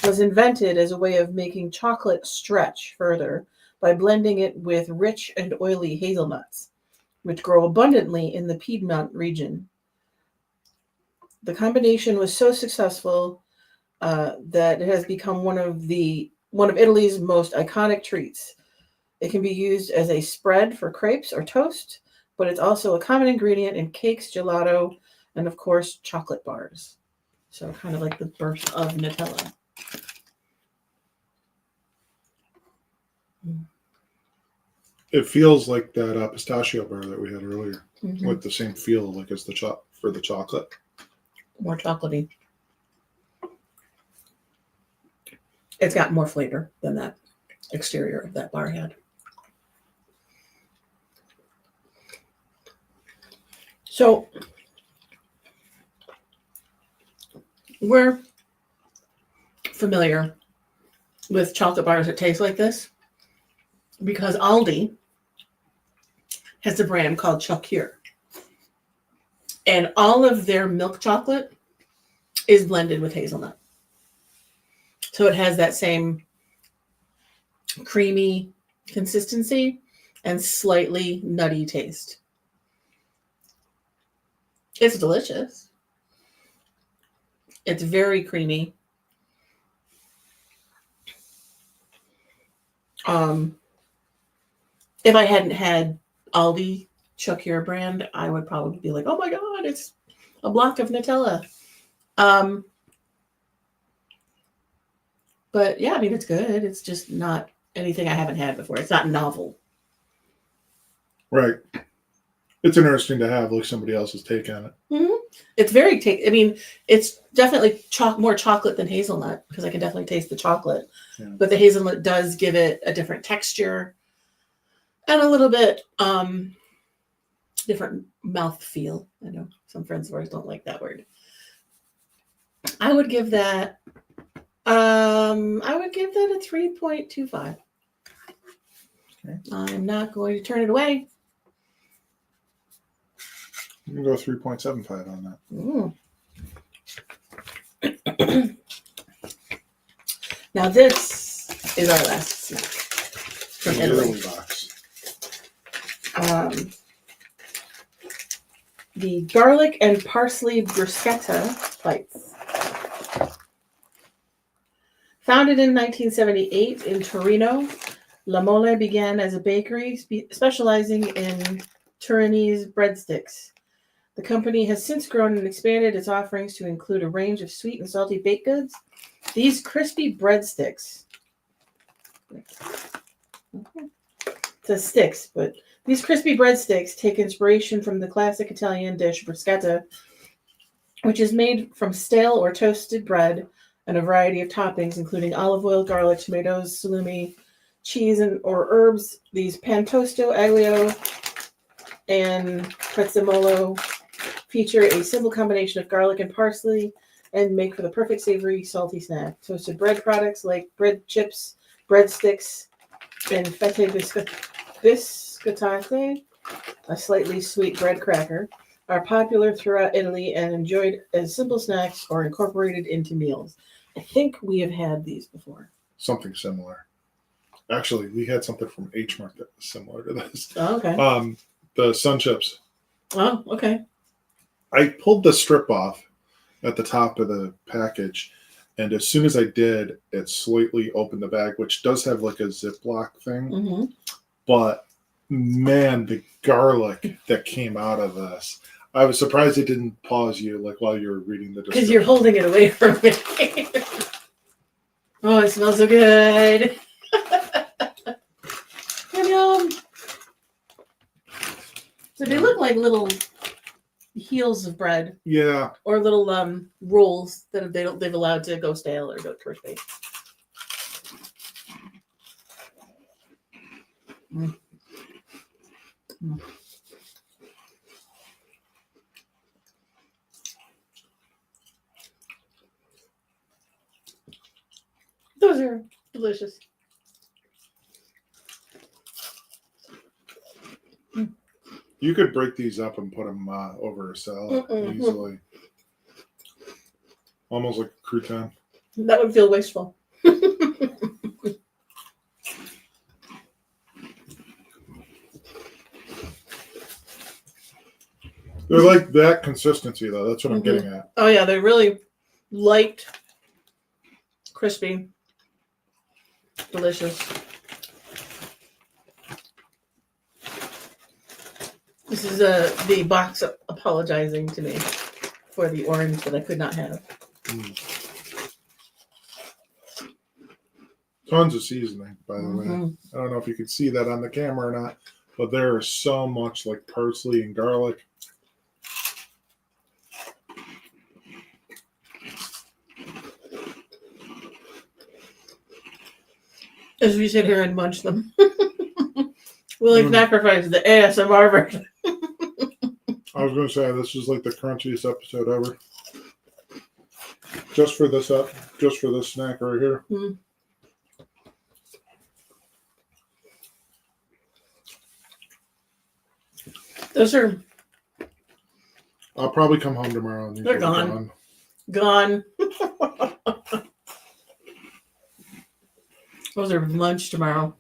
was invented as a way of making chocolate stretch further by blending it with rich and oily hazelnuts, which grow abundantly in the Piedmont region. The combination was so successful that it has become one of Italy's most iconic treats. It can be used as a spread for crepes or toast, but it's also a common ingredient in cakes, gelato, and of course, chocolate bars. So kind of like the birth of Nutella. It feels like that pistachio bar that we had earlier, Mm-hmm. with the same feel like as for the chocolate. More chocolatey. It's got more flavor than that exterior of that bar had. So we're familiar with chocolate bars that taste like this because Aldi has a brand called Chocolate. And all of their milk chocolate is blended with hazelnut. So it has that same creamy consistency and slightly nutty taste. It's delicious. It's very creamy. If I hadn't had Aldi Chocolate brand, I would probably be like, oh my God, it's a block of Nutella. But yeah, I mean, it's good. It's just not anything I haven't had before. It's not novel. Right. It's interesting to have like somebody else's take on it. Mm-hmm. It's very I mean, it's definitely more chocolate than hazelnut because I can definitely taste the chocolate. Yeah. But the hazelnut does give it a different texture and a little bit different mouth feel. I know some friends of ours don't like that word. I would give that. I would give that a 3.25. Okay. I'm not going to turn it away. You can go 3.75 on that. Mm. Now this is our last snack from The Italy. early box. The garlic and parsley bruschetta bites. Founded in 1978 in Torino, La Mole began as a bakery specializing in Turinese breadsticks. The company has since grown and expanded its offerings to include a range of sweet and salty baked goods. These crispy breadsticks. Okay. It says sticks, but these crispy breadsticks take inspiration from the classic Italian dish bruschetta, which is made from stale or toasted bread and a variety of toppings, including olive oil, garlic, tomatoes, salumi, cheese, or herbs. These pantosto, aglio, and prezzemolo feature a simple combination of garlic and parsley and make for the perfect savory, salty snack. Toasted bread products like bread chips, breadsticks, and fette biscottate, a slightly sweet bread cracker, are popular throughout Italy and enjoyed as simple snacks or incorporated into meals. I think we have had these before. Something similar. Actually, we had something from H Mart that was similar to this. Oh, okay. The Sun Chips. Oh, okay. I pulled the strip off at the top of the package, and as soon as I did, it slightly opened the bag, which does have like a Ziploc thing. Mm-hmm. But man, the garlic that came out of this. I was surprised it didn't pause you like while you were reading the description. Because you're holding it away from me. Oh, it smells so good. And, so they look like little heels of bread. Yeah. Or little rolls that they've allowed to go stale or go crispy. Mm. Mm. Those are delicious. You could break these up and put them over a salad easily. Almost like a crouton. That would feel wasteful. They're like that consistency, though. That's what I'm getting at. Oh, yeah. They're really light, crispy, delicious. This is the box apologizing to me for the orange that I could not have. Tons of seasoning, by the way. I don't know if you can see that on the camera or not, but there is so much like parsley and garlic. As we sit here and munch them. We'll sacrifice the ASMR version. I was going to say, this is like the crunchiest episode ever. Just for this snack right here. Mm. Those are... I'll probably come home tomorrow. And they're gone. Gone. Those are lunch tomorrow.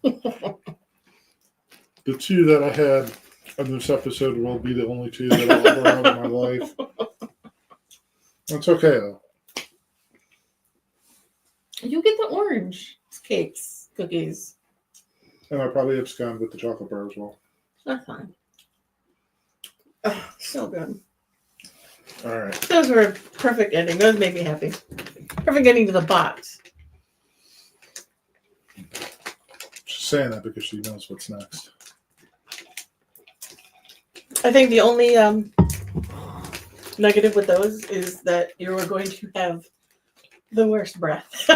The two that I had in this episode will be the only two that I'll ever have in my life. That's okay, though. You get the orange cakes, cookies. And I probably abscond with the chocolate bar as well. That's fine. Oh, so good. All right. Those were a perfect ending. Those made me happy. Perfect ending to the box. She's saying that because she knows what's next. I think the only negative with those is that you are going to have the worst breath.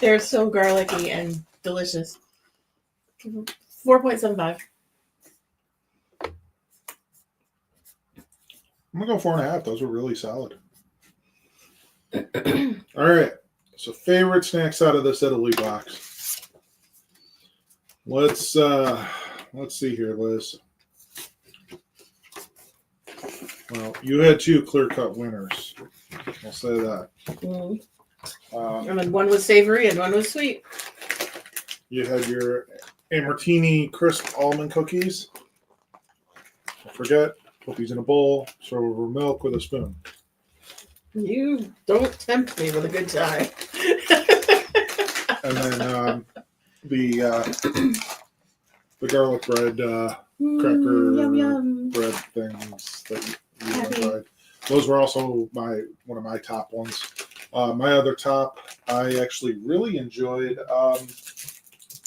They're so garlicky and delicious. 4.75. I'm gonna go 4.5. Those were really solid. All right. So favorite snacks out of this Italy box. Let's see here, Liz. Well, you had two clear-cut winners. I'll say that. And then one was savory and one was sweet. You had your Martini crisp almond cookies. Don't forget, put these in a bowl, serve over milk with a spoon. You don't tempt me with a good time. And then the garlic bread cracker yum, yum. bread things that you enjoyed. Those were also one of my top ones. My other top, I actually really enjoyed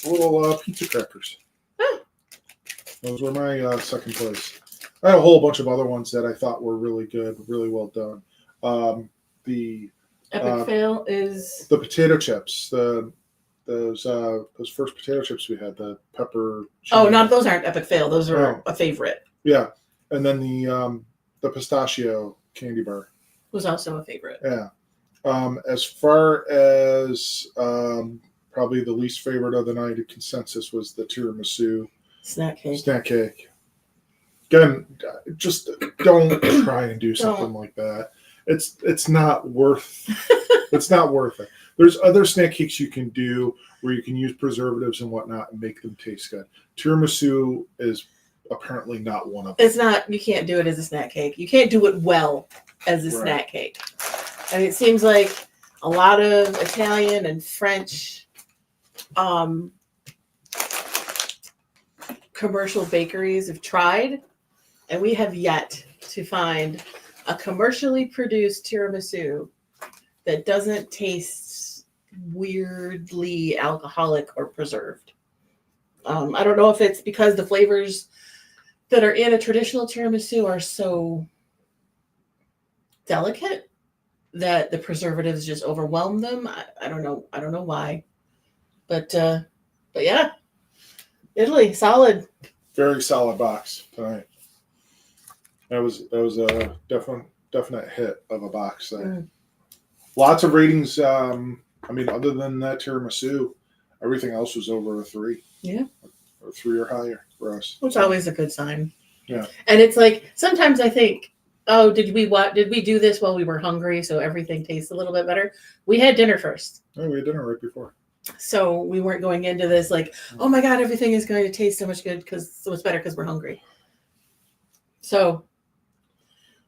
little pizza crackers. Oh. Those were my second place. I had a whole bunch of other ones that I thought were really good, really well done. The Epic fail is the potato chips. Those first potato chips we had, the pepper. Oh, not those aren't epic fail. Those are a favorite. Yeah, and then the pistachio candy bar Was also a favorite. Yeah. As far as probably the least favorite of the night, a consensus was the tiramisu Snack cake. Again, just don't try and do something like that. It's not worth. It's not worth it. There's other snack cakes you can do where you can use preservatives and whatnot and make them taste good. Tiramisu is apparently not one of them. It's not. You can't do it as a snack cake. You can't do it well as a snack cake. I mean, it seems like a lot of Italian and French commercial bakeries have tried, and we have yet to find a commercially produced tiramisu that doesn't taste weirdly alcoholic or preserved. I don't know if it's because the flavors that are in a traditional tiramisu are so delicate that the preservatives just overwhelm them. I don't know. I don't know why, but yeah, Italy solid. Very solid box tonight. That was a definite hit of a box there. Lots of ratings. I mean, other than that tiramisu, everything else was over a 3. Yeah, or 3 or higher for us. Which is always a good sign. Yeah, and it's like sometimes I think, oh, did we do this while we were hungry, so everything tastes a little bit better? We had dinner first. No, we had dinner right before. So we weren't going into this like, oh my God, everything is going to taste so much better because we're hungry. So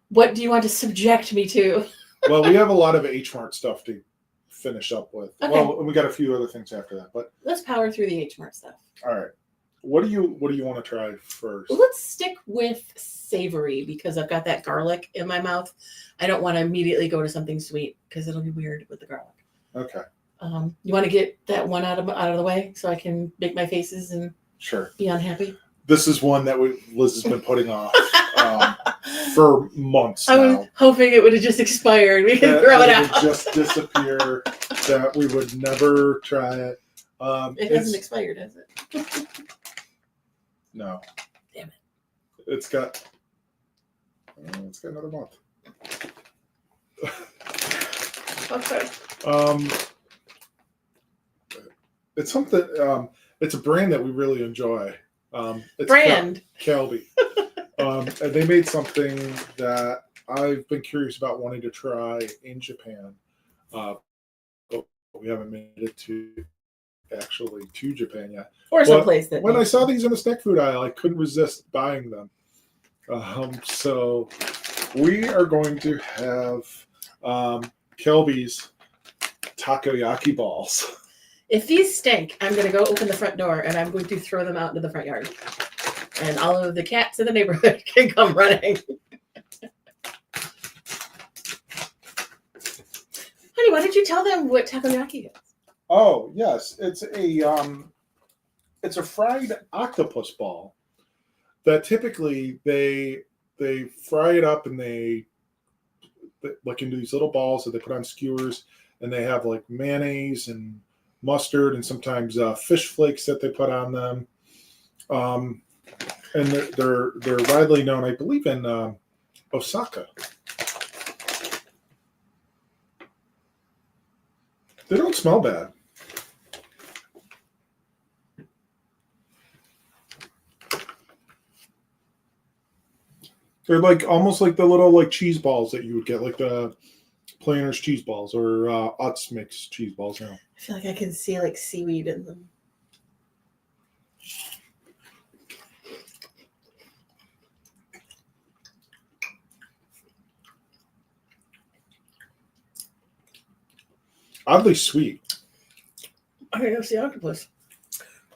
what do you want to subject me to? Well, we have a lot of H Mart stuff to finish up with. Okay. Well, we got a few other things after that, but let's power through the H Mart stuff. All right. What do you want to try first? Well, let's stick with savory because I've got that garlic in my mouth. I don't want to immediately go to something sweet because it'll be weird with the garlic. Okay. You want to get that one out of the way so I can make my faces and be unhappy? This is one that Liz has been putting off for months I was now. hoping it would have just expired. We could throw it out. It would just disappear. That we would never try it. It hasn't expired, has it? No. Damn it. It's got another month. Okay. It's something. It's a brand that we really enjoy. It's brand Calbee. And they made something that I've been curious about wanting to try in Japan. But we haven't made it to Japan yet. Or someplace that. When I saw these in the snack food aisle, I couldn't resist buying them. So we are going to have Calbee's takoyaki balls. If these stink, I'm going to go open the front door and I'm going to throw them out into the front yard. And all of the cats in the neighborhood can come running. Honey, why don't you tell them what takoyaki is? Oh, yes. It's a fried octopus ball that typically they fry it up and they like into these little balls that they put on skewers, and they have like mayonnaise and mustard and sometimes fish flakes that they put on them. And they're widely known, I believe, in Osaka. They don't smell bad. They're like almost like the little like cheese balls that you would get, like the Planters cheese balls or Utz mix cheese balls. You know. I feel like I can see like seaweed in them. Oddly sweet. I gotta go see octopus.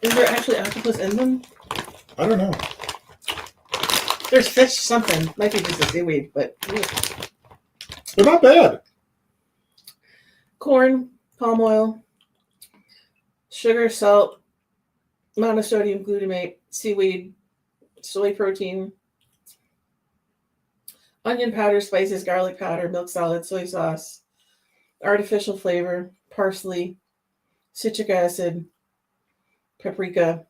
Is there actually octopus in them? I don't know. There's fish something. Might be just a seaweed, but They're not bad. corn, palm oil, sugar, salt, monosodium glutamate, seaweed, soy protein, onion powder, spices, garlic powder, milk solid, soy sauce, artificial flavor, parsley, citric acid, paprika.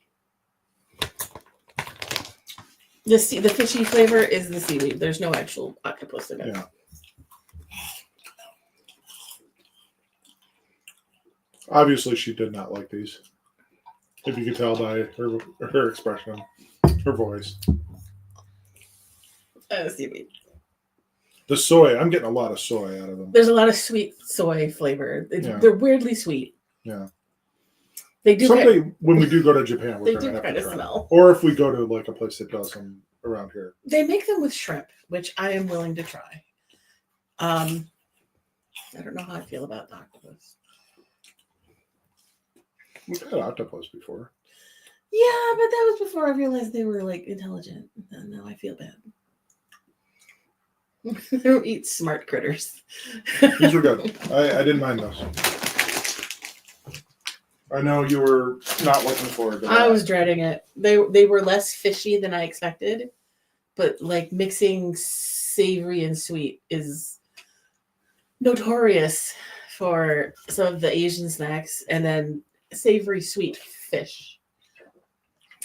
The fishy flavor is the seaweed. There's no actual octopus in it. Yeah. Obviously, she did not like these. If you could tell by her expression, her voice. Seaweed. The soy, I'm getting a lot of soy out of them. There's a lot of sweet soy flavor. They're weirdly sweet. Yeah. They do. Someday when we do go to Japan, They we're do going to have kind to of try smell. them. Or if we go to like a place that does them around here. They make them with shrimp, which I am willing to try. I don't know how I feel about the octopus. We've had octopus before. Yeah, but that was before I realized they were like intelligent. And now I feel bad. I don't eat smart critters. These were good. I didn't mind those. I know you were not looking forward to that. I was dreading it. They were less fishy than I expected, but like mixing savory and sweet is notorious for some of the Asian snacks, and then savory sweet fish.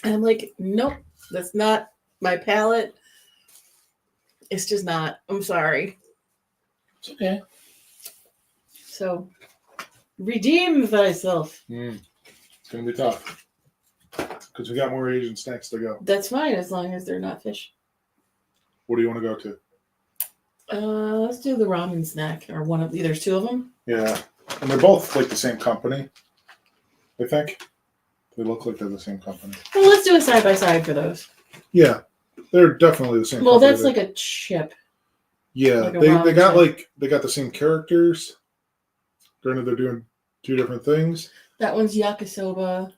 And I'm like, nope, that's not my palate. It's just not. I'm sorry. It's okay. So redeem thyself. It's going to be tough. Because we got more Asian snacks to go. That's fine as long as they're not fish. What do you want to go to? Let's do the ramen snack, or one of there's two of them. Yeah. And they're both like the same company, I think. They look like they're the same company. Well, let's do a side by side for those. Yeah. They're definitely the same Well, company. that's like a chip. Yeah. like a they ramen got chip. like they got the same characters. Granted, they're doing two different things. That one's yakisoba,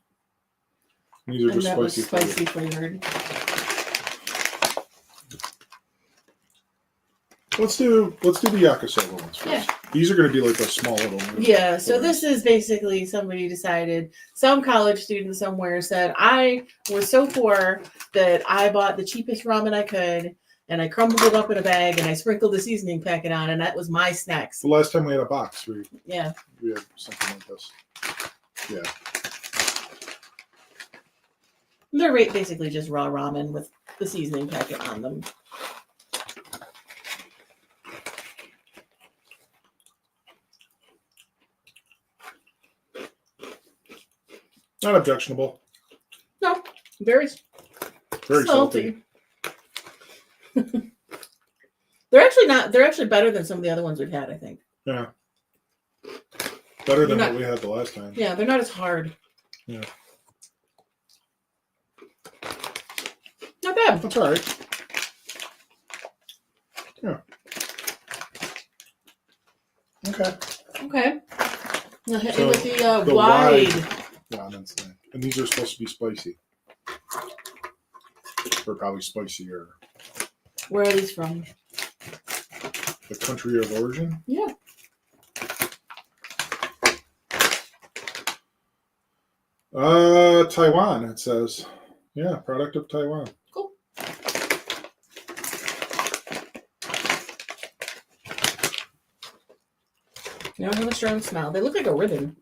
These are and just that was spicy. spicy flavored. Let's do the yakisoba ones first. Yeah. These are going to be like a small little ones. Yeah, so this is basically somebody decided, some college student somewhere said, I was so poor that I bought the cheapest ramen I could, and I crumbled it up in a bag, and I sprinkled the seasoning packet on, and that was my snacks. The last time we had a box, we Yeah. had something like this. Yeah. They're basically just raw ramen with the seasoning packet on them. Not objectionable. No, very Very salty. They're actually not. They're actually better than some of the other ones we've had, I think. Yeah. Better than Not- what we had the last time. Yeah, they're not as hard. Yeah. Not bad. That's all right. Yeah. Okay. Okay. Now hit me So, with the the wide. ramen snack. And these are supposed to be spicy. Or probably spicier. Where are these from? The country of origin? Yeah. Taiwan, it says. Yeah, product of Taiwan. Cool. They don't have a strong smell. They look like a ribbon.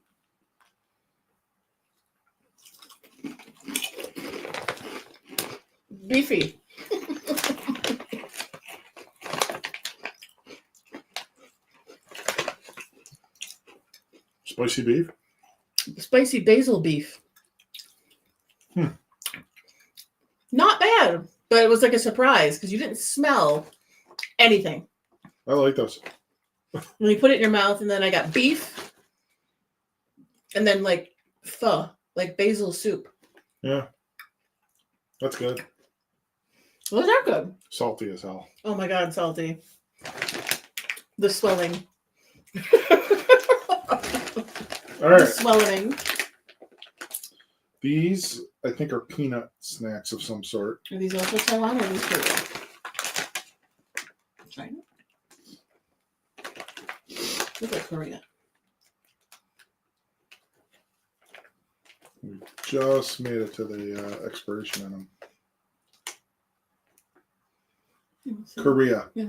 Beefy. Spicy beef? Spicy basil beef. Not bad, but it was like a surprise because you didn't smell anything. I like those. When you put it in your mouth, and then I got beef, and then like pho, like basil soup. Yeah. That's good. Those are good. Salty as hell. Oh my god, salty. The swelling. All right. The swelling. These, I think, are peanut snacks of some sort. Are these also Taiwan or are these Korea? China? Look like Korea. We just made it to the expiration on them. Korea. Yeah.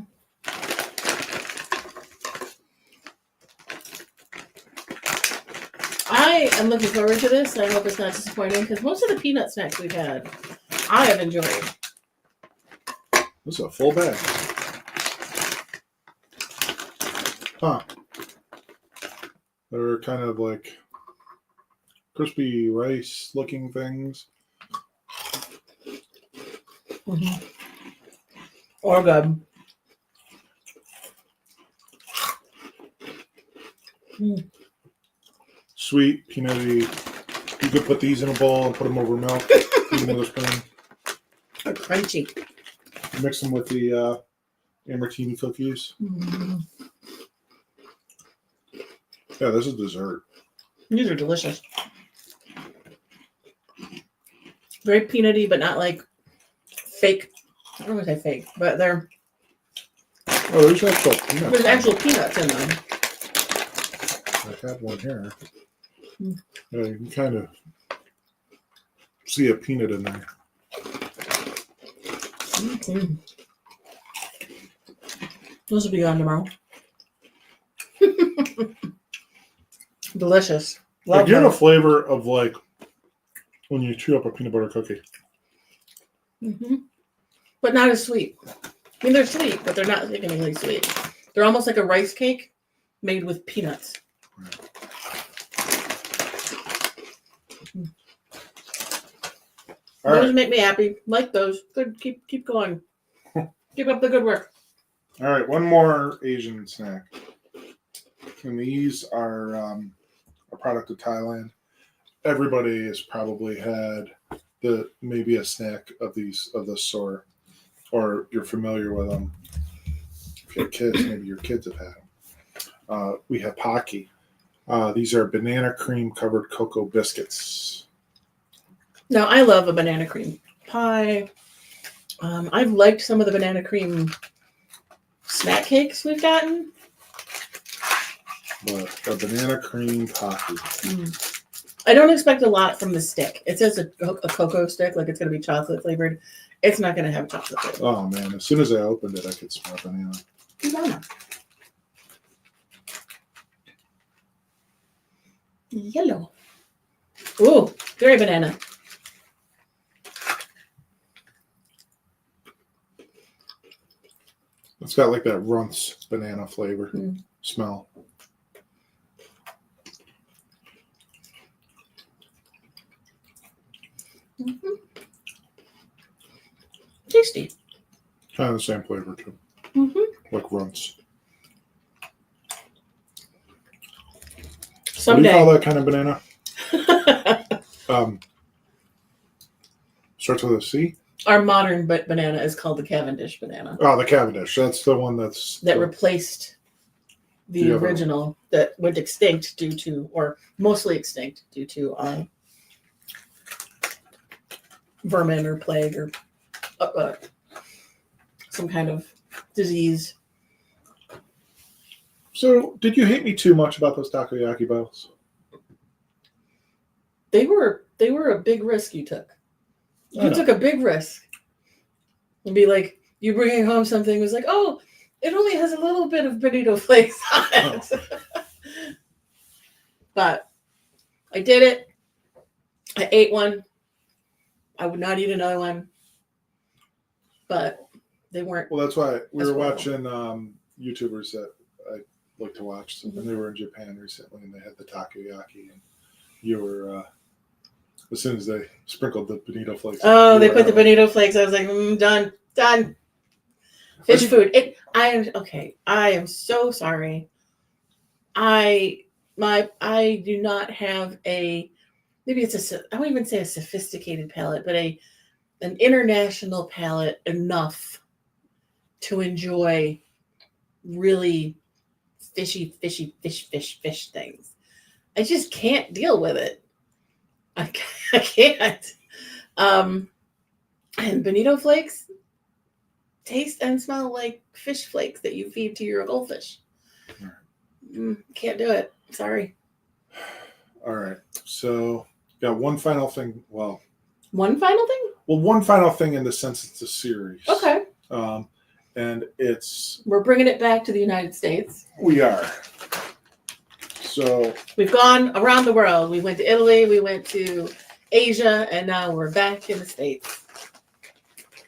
I am looking forward to this. I hope it's not disappointing because most of the peanut snacks we've had, I have enjoyed. This is a full bag. Huh. They're kind of like crispy rice looking things. Mm-hmm. Or good. Mm. Sweet, peanutty. You could put these in a bowl and put them over milk. Another spoon. Or crunchy. Mix them with the Martini cookies. Mm. Yeah, this is dessert. These are delicious. Very peanutty, but not like fake. I don't want to say fake, but they're Oh, there's actual peanuts. there's actual peanuts in them. I have one here. Mm. Yeah, you can kind of see a peanut in there. Mm-hmm. Those will be gone tomorrow. Delicious. I Love get a those. flavor of like when you chew up a peanut butter cookie. Mm-hmm. But not as sweet. I mean, they're sweet, but they're not sickeningly sweet. They're almost like a rice cake made with peanuts. Right. All Those right. make me happy. Like those. Good. Keep going. Keep up the good work. All right. One more Asian snack. And these are a product of Thailand. Everybody has probably had maybe a snack of this sort, or you're familiar with them. If you have kids, maybe your kids have had them. We have Pocky. These are banana cream covered cocoa biscuits. Now, I love a banana cream pie. I've liked some of the banana cream snack cakes we've gotten. But a banana cream Pocky. I don't expect a lot from the stick. It says a cocoa stick, like it's going to be chocolate flavored. It's not going to have chocolate flavor. Oh, man. As soon as I opened it, I could smell banana. Banana. Yellow. Ooh, very banana. It's got like that Runts banana flavor smell. Mm-hmm. Tasty. Kind of the same flavor too. Mm-hmm. Like Runts. Someday. What do you call that kind of banana? Starts with a C? Our modern banana is called the Cavendish banana. Oh, the Cavendish. That's the one that replaced the original that went extinct due to, or mostly extinct due to vermin or plague or some kind of disease. So, did you hate me too much about those takoyaki balls? They were a big risk you took. You took a big risk. And be like, you bringing home something was like, oh, it only has a little bit of bonito flakes on it. Oh. But I did it. I ate one. I would not eat another one. But they weren't. Well, that's why we were watching YouTubers that like to watch them. And they were in Japan recently, and they had the takoyaki, and you were as soon as they sprinkled the bonito flakes. Oh, they put the bonito flakes. I was like, done. Fish food. I am so sorry. I do not have maybe I won't even say a sophisticated palate, but an international palate enough to enjoy really fishy fish things. I just can't deal with it. I can't. And bonito flakes taste and smell like fish flakes that you feed to your goldfish. Can't do it. Sorry. All right. So, got one final thing. Well, one final thing? Well, one final thing in the sense it's a series. Okay. And we're bringing it back to the United States. We are. So we've gone around the world. We went to Italy, we went to Asia, and now we're back in the States.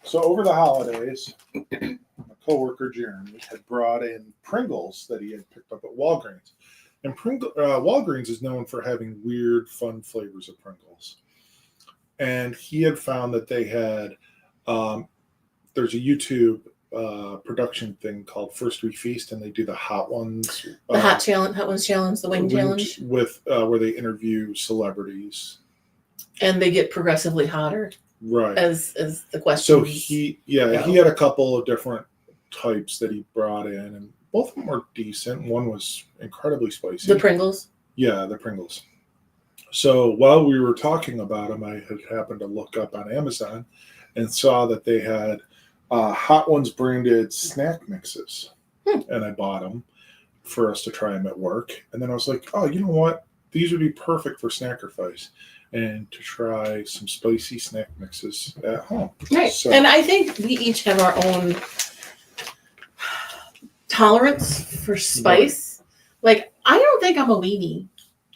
So over the holidays, my coworker Jeremy had brought in Pringles that he had picked up at Walgreens. And Walgreens is known for having weird, fun flavors of Pringles. And he had found that they had, there's a YouTube production thing called First We Feast, and they do the hot ones. The hot ones challenge, the wing challenge. With where they interview celebrities. And they get progressively hotter. Right. As the question. So he had a couple of different types that he brought in, and both of them were decent. One was incredibly spicy. The Pringles? Yeah, the Pringles. So while we were talking about them, I had happened to look up on Amazon and saw that they had Hot Ones branded snack mixes. And I bought them for us to try them at work. And then I was like, oh, you know what? These would be perfect for Snackerfice and to try some spicy snack mixes at home. Right. So, and I think we each have our own tolerance for spice. Right. Like, I don't think I'm a weenie.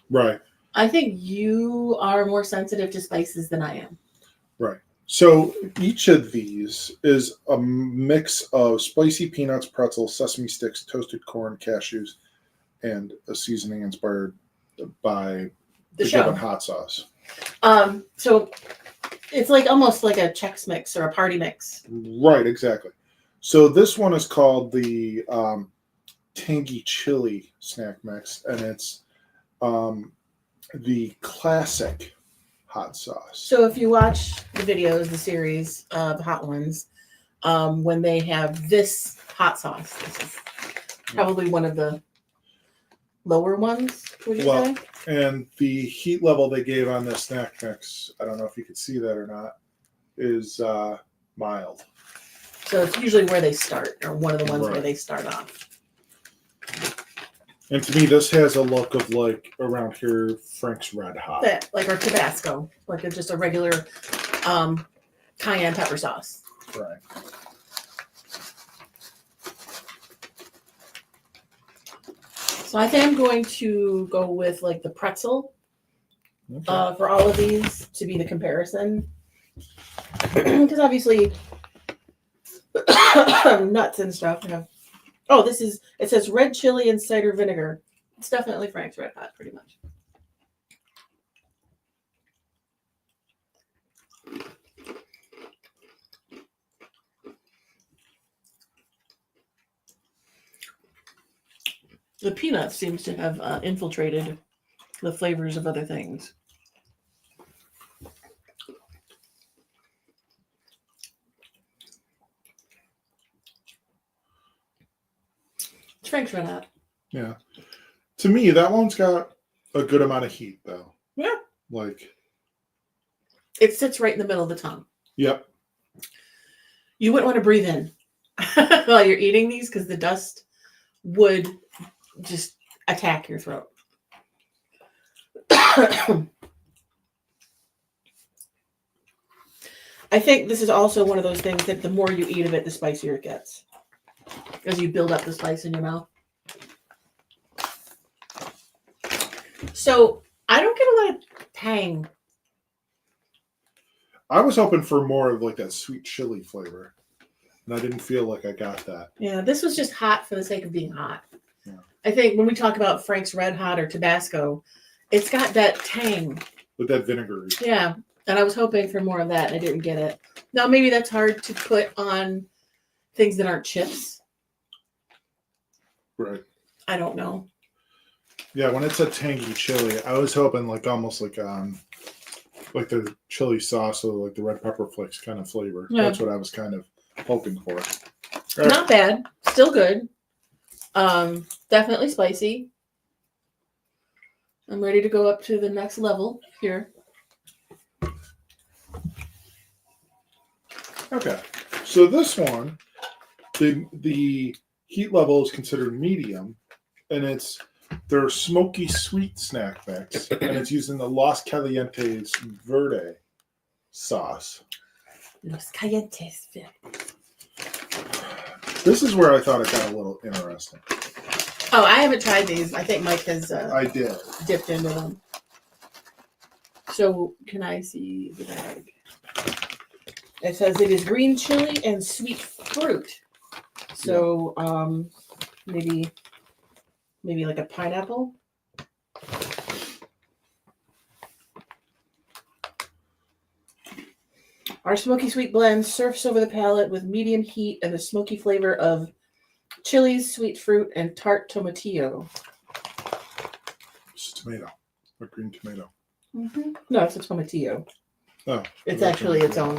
Right. I think you are more sensitive to spices than I am. Right. So each of these is a mix of spicy peanuts, pretzels, sesame sticks, toasted corn, cashews, and a seasoning inspired by the given hot sauce. So it's like almost like a Chex Mix or a party mix. Right, exactly. So this one is called the Tangy Chili Snack Mix, and it's the classic hot sauce. So if you watch the videos, the series of Hot Ones, when they have this hot sauce, this is probably one of the lower ones, would you say? And the heat level they gave on this snack mix, I don't know if you could see that or not, is mild. So it's usually where they start, or one of the ones where they start off. And to me, this has a look of like around here, Frank's Red Hot. Like our Tabasco, like just a regular cayenne pepper sauce. Right. So I think I'm going to go with like the pretzel for all of these to be the comparison. Because obviously nuts and stuff. Oh, it says red chili and cider vinegar. It's definitely Frank's Red Hot, pretty much. The peanut seems to have infiltrated the flavors of other things. It's Frank's Red Hot. Yeah. To me, that one's got a good amount of heat, though. Yeah. Like. It sits right in the middle of the tongue. Yep. You wouldn't want to breathe in while you're eating these because the dust would just attack your throat. I think this is also one of those things that the more you eat of it, the spicier it gets. As you build up the spice in your mouth. So I don't get a lot of tang. I was hoping for more of like that sweet chili flavor. And I didn't feel like I got that. Yeah, this was just hot for the sake of being hot. Yeah. I think when we talk about Frank's Red Hot or Tabasco, it's got that tang. With that vinegar. Yeah. And I was hoping for more of that and I didn't get it. Now, maybe that's hard to put on things that aren't chips. Right. I don't know. Yeah, when it's a tangy chili, I was hoping almost like the chili sauce or like the red pepper flakes kind of flavor. Yeah. That's what I was kind of hoping for. All Not bad. Still good. Definitely spicy. I'm ready to go up to the next level here. Okay. So this one, the heat level is considered medium, and it's their smoky sweet snack mix, and it's using the Los Calientes Verde sauce. Los Calientes. This is where I thought it got a little interesting. Oh, I haven't tried these. I think Mike has I did. dipped into them. So, can I see the bag? It says it is green chili and sweet fruit. So, maybe like a pineapple. Our smoky sweet blend surfs over the palate with medium heat and the smoky flavor of chilies, sweet fruit, and tart tomatillo. It's a tomato, a green tomato. Mm-hmm. No, it's a tomatillo. Oh, It's actually its own.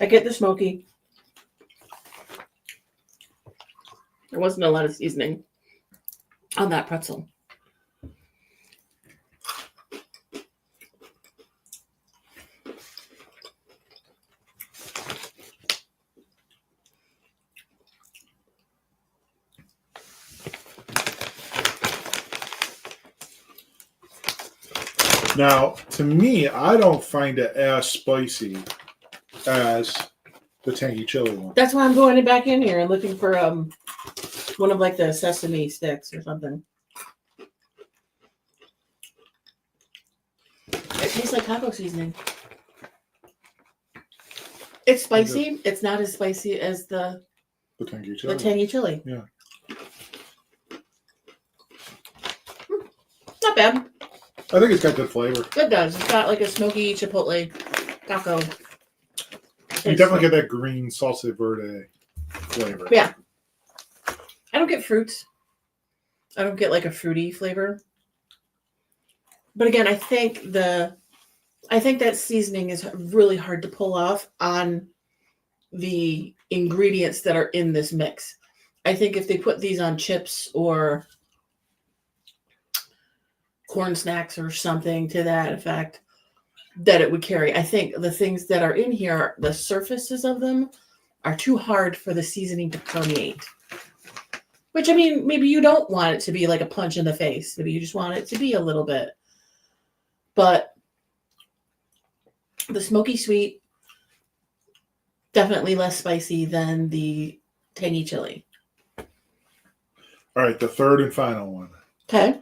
I get the smoky. There wasn't a lot of seasoning on that pretzel. Now, to me, I don't find it as spicy as the tangy chili one. That's why I'm going back in here and looking for one of like the sesame sticks or something. It tastes like taco seasoning. It's spicy. It's not as spicy as the tangy chili. The tangy chili. Yeah. Not bad. I think it's got good flavor. It does. It's got like a smoky chipotle taco. You definitely get that green salsa verde flavor. Yeah. I don't get fruits. I don't get like a fruity flavor. But again, I think that seasoning is really hard to pull off on the ingredients that are in this mix. I think if they put these on chips or corn snacks or something to that effect, that it would carry. I think the things that are in here, the surfaces of them are too hard for the seasoning to permeate. Which, I mean, maybe you don't want it to be like a punch in the face. Maybe you just want it to be a little bit. But the smoky sweet, definitely less spicy than the tangy chili. All right, the third and final one. Okay.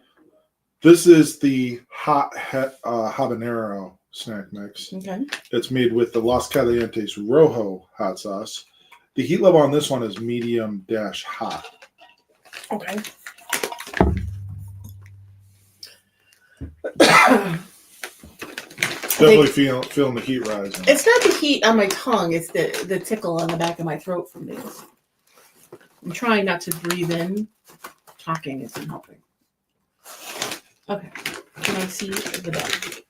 This is the hot habanero snack mix. Okay. It's made with the Los Calientes Rojo hot sauce. The heat level on this one is medium-hot. Okay. Definitely feeling the heat rising. It's not the heat on my tongue. It's the tickle on the back of my throat from these. I'm trying not to breathe in. Talking isn't helping. Okay. Can I see the bag?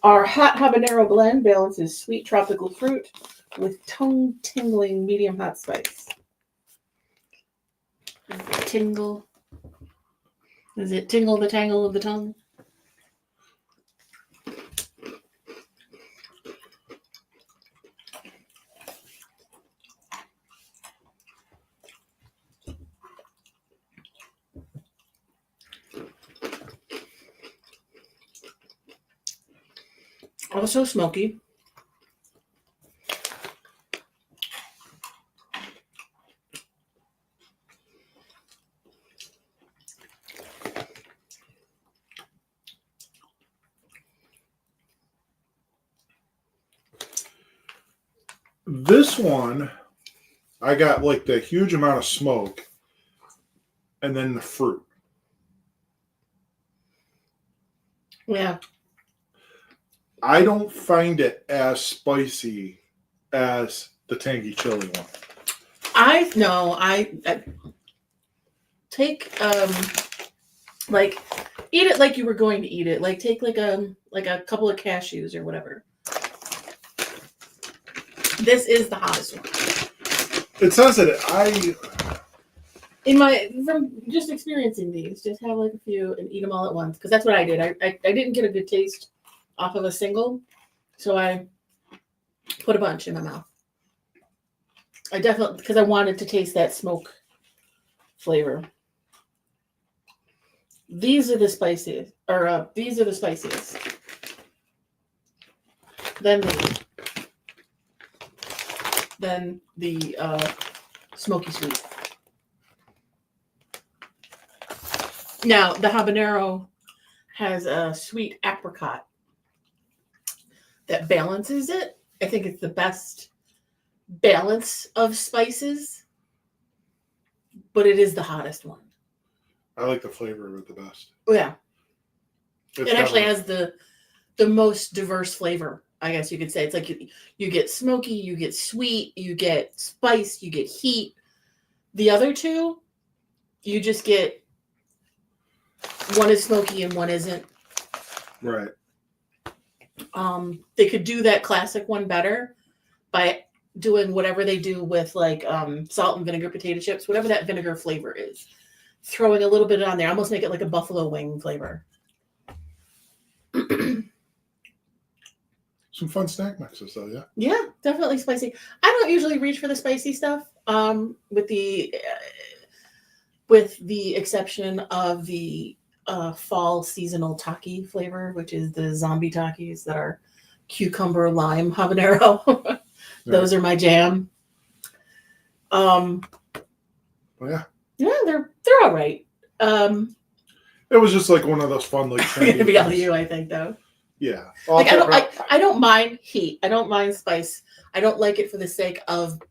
Our hot habanero blend balances sweet tropical fruit with tongue-tingling medium hot spice. Tingle. Does it tingle the tangle of the tongue? Also smoky. This one, I got like the huge amount of smoke and then the fruit. Yeah. I don't find it as spicy as the tangy chili one. I take like eat it like you were going to eat it. Like take like a couple of cashews or whatever. This is the hottest one. It says that from just experiencing these, just have like a few and eat them all at once, because that's what I did. I didn't get a good taste off of a single, so I put a bunch in my mouth. I definitely, because I wanted to taste that smoke flavor. These are the spiciest, these are the spiciest. Then the smoky sweet. Now the habanero has a sweet apricot that balances it. I think it's the best balance of spices, but it is the hottest one. I like the flavor of it the best. Oh, yeah. It's It actually has the most diverse flavor, I guess you could say. It's like you get smoky, you get sweet, you get spice, you get heat. The other two, you just get one is smoky and one isn't. Right. They could do that classic one better by doing whatever they do with like salt and vinegar potato chips, whatever that vinegar flavor is. Throwing a little bit on there, almost make it like a buffalo wing flavor. Some fun snack mixes though, yeah. Yeah, definitely spicy. I don't usually reach for the spicy stuff, with the exception of the fall seasonal taki flavor, which is the zombie takis that are cucumber lime habanero. Those are my jam. Well, yeah. Yeah, they're all right. It was just like one of those fun like Gonna be all you, I think, though. Yeah. Like I don't mind heat. I don't mind spice. I don't like it for the sake of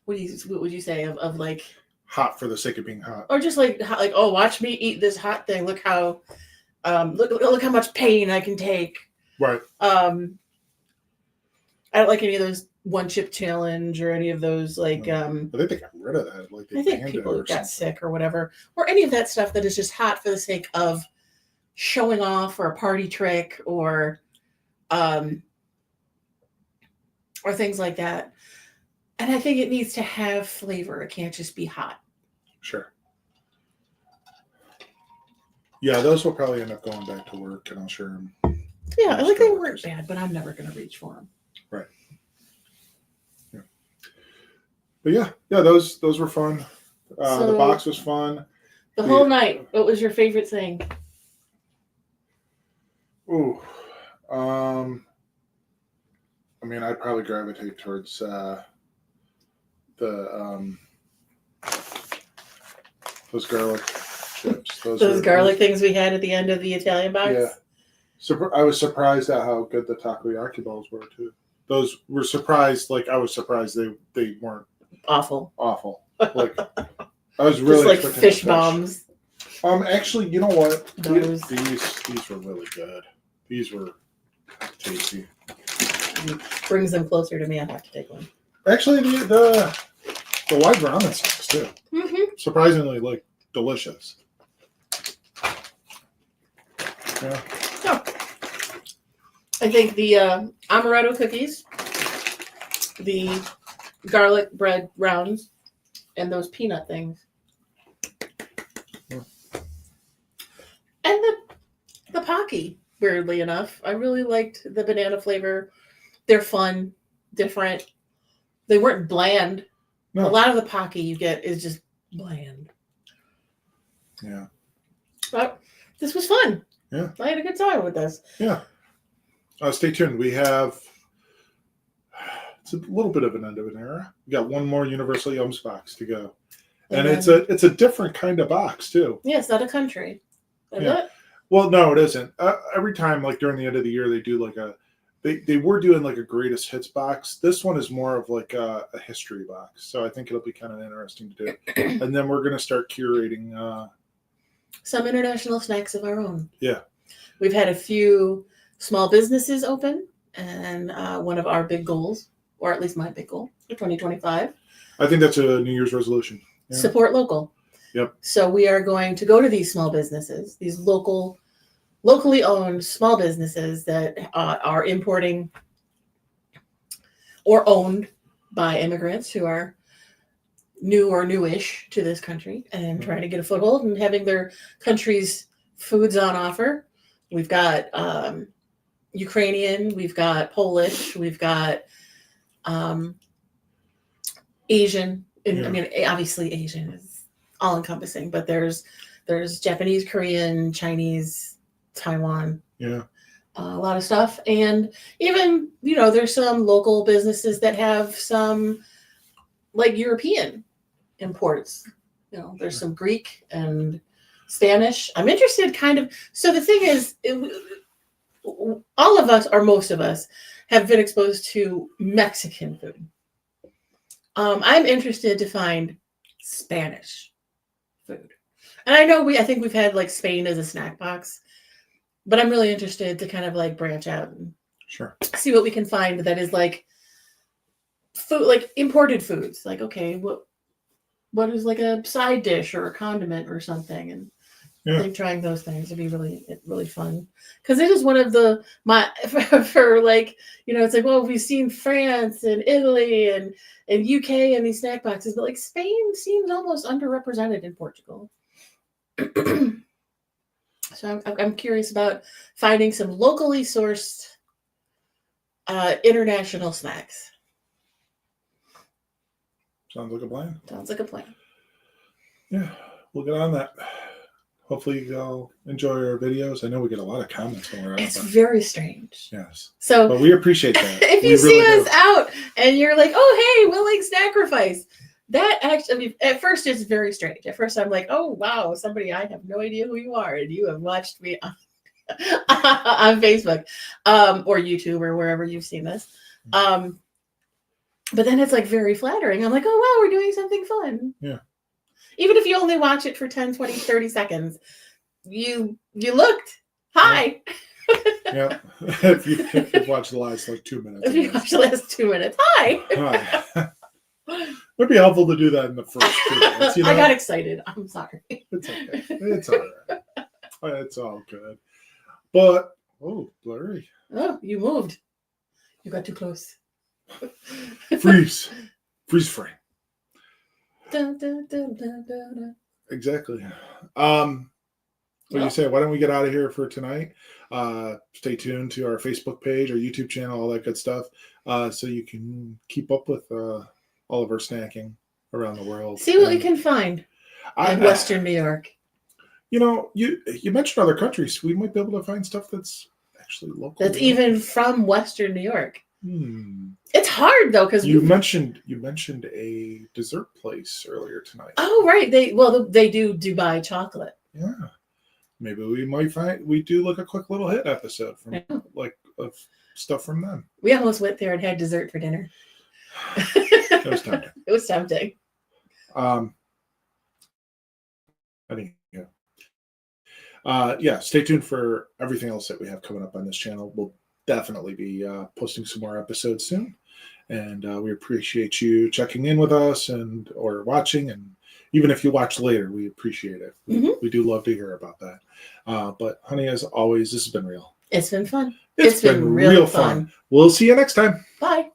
what would you say of like hot for the sake of being hot, or just like oh, watch me eat this hot thing. Look how look how much pain I can take. Right. I don't like any of those one chip challenge or any of those like I think they got rid of that. Like I think people got sick or whatever, or any of that stuff that is just hot for the sake of showing off or a party trick or things like that. And I think it needs to have flavor. It can't just be hot. Sure. Yeah, those will probably end up going back to work, and I'll share them. Yeah, like they weren't bad, but I'm never going to reach for them. Right. Yeah. But yeah, those were fun. The box was fun. The whole night, what was your favorite thing? Ooh. I mean, I'd probably gravitate towards those garlic chips. Those garlic things we had at the end of the Italian box? Yeah. So I was surprised at how good the takoyaki balls were too. Those were surprised. Like I was surprised they weren't awful. Like I was really just like fish bombs. Actually, you know what? Those. These were really good. These were tasty. Brings them closer to me. I have to take one. Actually, the white ramen sauce too. Mm-hmm. Surprisingly, like delicious. Yeah. Oh. I think the amaretto cookies, the garlic bread rounds, and those peanut things, and the Pocky. Weirdly enough, I really liked the banana flavor. They're fun, different. They weren't bland. No. A lot of the Pocky you get is just bland. Yeah. But this was fun. Yeah. I had a good time with this. Yeah. Stay tuned. We have it's a little bit of an end of an era. We got one more Universal Yums box to go, and it's a different kind of box too. Yeah, it's not a country. Is it? Well, no, it isn't. Every time, like during the end of the year, they do like they were doing like a greatest hits box. This one is more of like a history box. So I think it'll be kind of interesting to do. And then we're going to start curating some international snacks of our own. Yeah. We've had a few small businesses open, and one of our big goals, or at least my big goal for 2025. I think that's a New Year's resolution. Yeah. Support local. Yep. So we are going to go to these small businesses, these locally owned small businesses that are importing or owned by immigrants who are new or newish to this country and trying to get a foothold and having their country's foods on offer. We've got Ukrainian, we've got Polish, we've got Asian. And I mean, obviously Asian is all encompassing, but there's Japanese, Korean, Chinese, Taiwan. Yeah. A lot of stuff. And even, there's some local businesses that have some like European imports. There's some Greek and Spanish. I'm interested so the thing is, all of us, or most of us, have been exposed to Mexican food. I'm interested to find Spanish food. And I think we've had like Spain as a snack box, but I'm really interested to kind of like branch out and see what we can find that is like food, like imported foods. Like, okay, what is like a side dish or a condiment or something? And I think trying those things would be really fun, because it is one of for like, it's like, well, we've seen France and Italy and UK and these snack boxes, but like Spain seems almost underrepresented in Portugal. So I'm curious about finding some locally sourced international snacks. Sounds like a plan. Sounds like a plan. Yeah, we'll get on that. Hopefully you'll enjoy our videos. I know we get a lot of comments when we're out. It's very strange. Yes. So, but we appreciate that. If you see us out and you're like, oh, hey, willing sacrifice, that actually, at first it's very strange. At first I'm like, oh, wow, somebody, I have no idea who you are, and you have watched me on Facebook or YouTube or wherever you've seen this. But then it's like very flattering. I'm like, oh, wow, we're doing something fun. Yeah. Even if you only watch it for 10, 20, 30 seconds, you looked. Hi. Yeah. If you've watched the last like 2 minutes. If you watched the last 2 minutes. Hi. Hi. It'd be helpful to do that in the first 2 minutes. I got excited. I'm sorry. It's okay. It's all right. It's all good. But, blurry. Oh, you moved. You got too close. Freeze frame. Dun, dun, dun, dun, dun, dun. Exactly. What do you say? Why don't we get out of here for tonight? Stay tuned to our Facebook page, our YouTube channel, all that good stuff, so you can keep up with all of our snacking around the world. See what we can find in Western New York. You mentioned other countries. We might be able to find stuff that's actually local. That's even from Western New York. It's hard though, because you mentioned a dessert place earlier tonight. Oh right, they do Dubai chocolate. Yeah, maybe we do like a quick little hit episode from of stuff from them. We almost went there and had dessert for dinner. It was tempting. It was tempting. Stay tuned for everything else that we have coming up on this channel. We'll definitely be posting some more episodes soon, and we appreciate you checking in with us or watching, and even if you watch later, we appreciate it. We do love to hear about that. But honey, as always, this has been real. It's been fun. It's been real fun. We'll see you next time. Bye.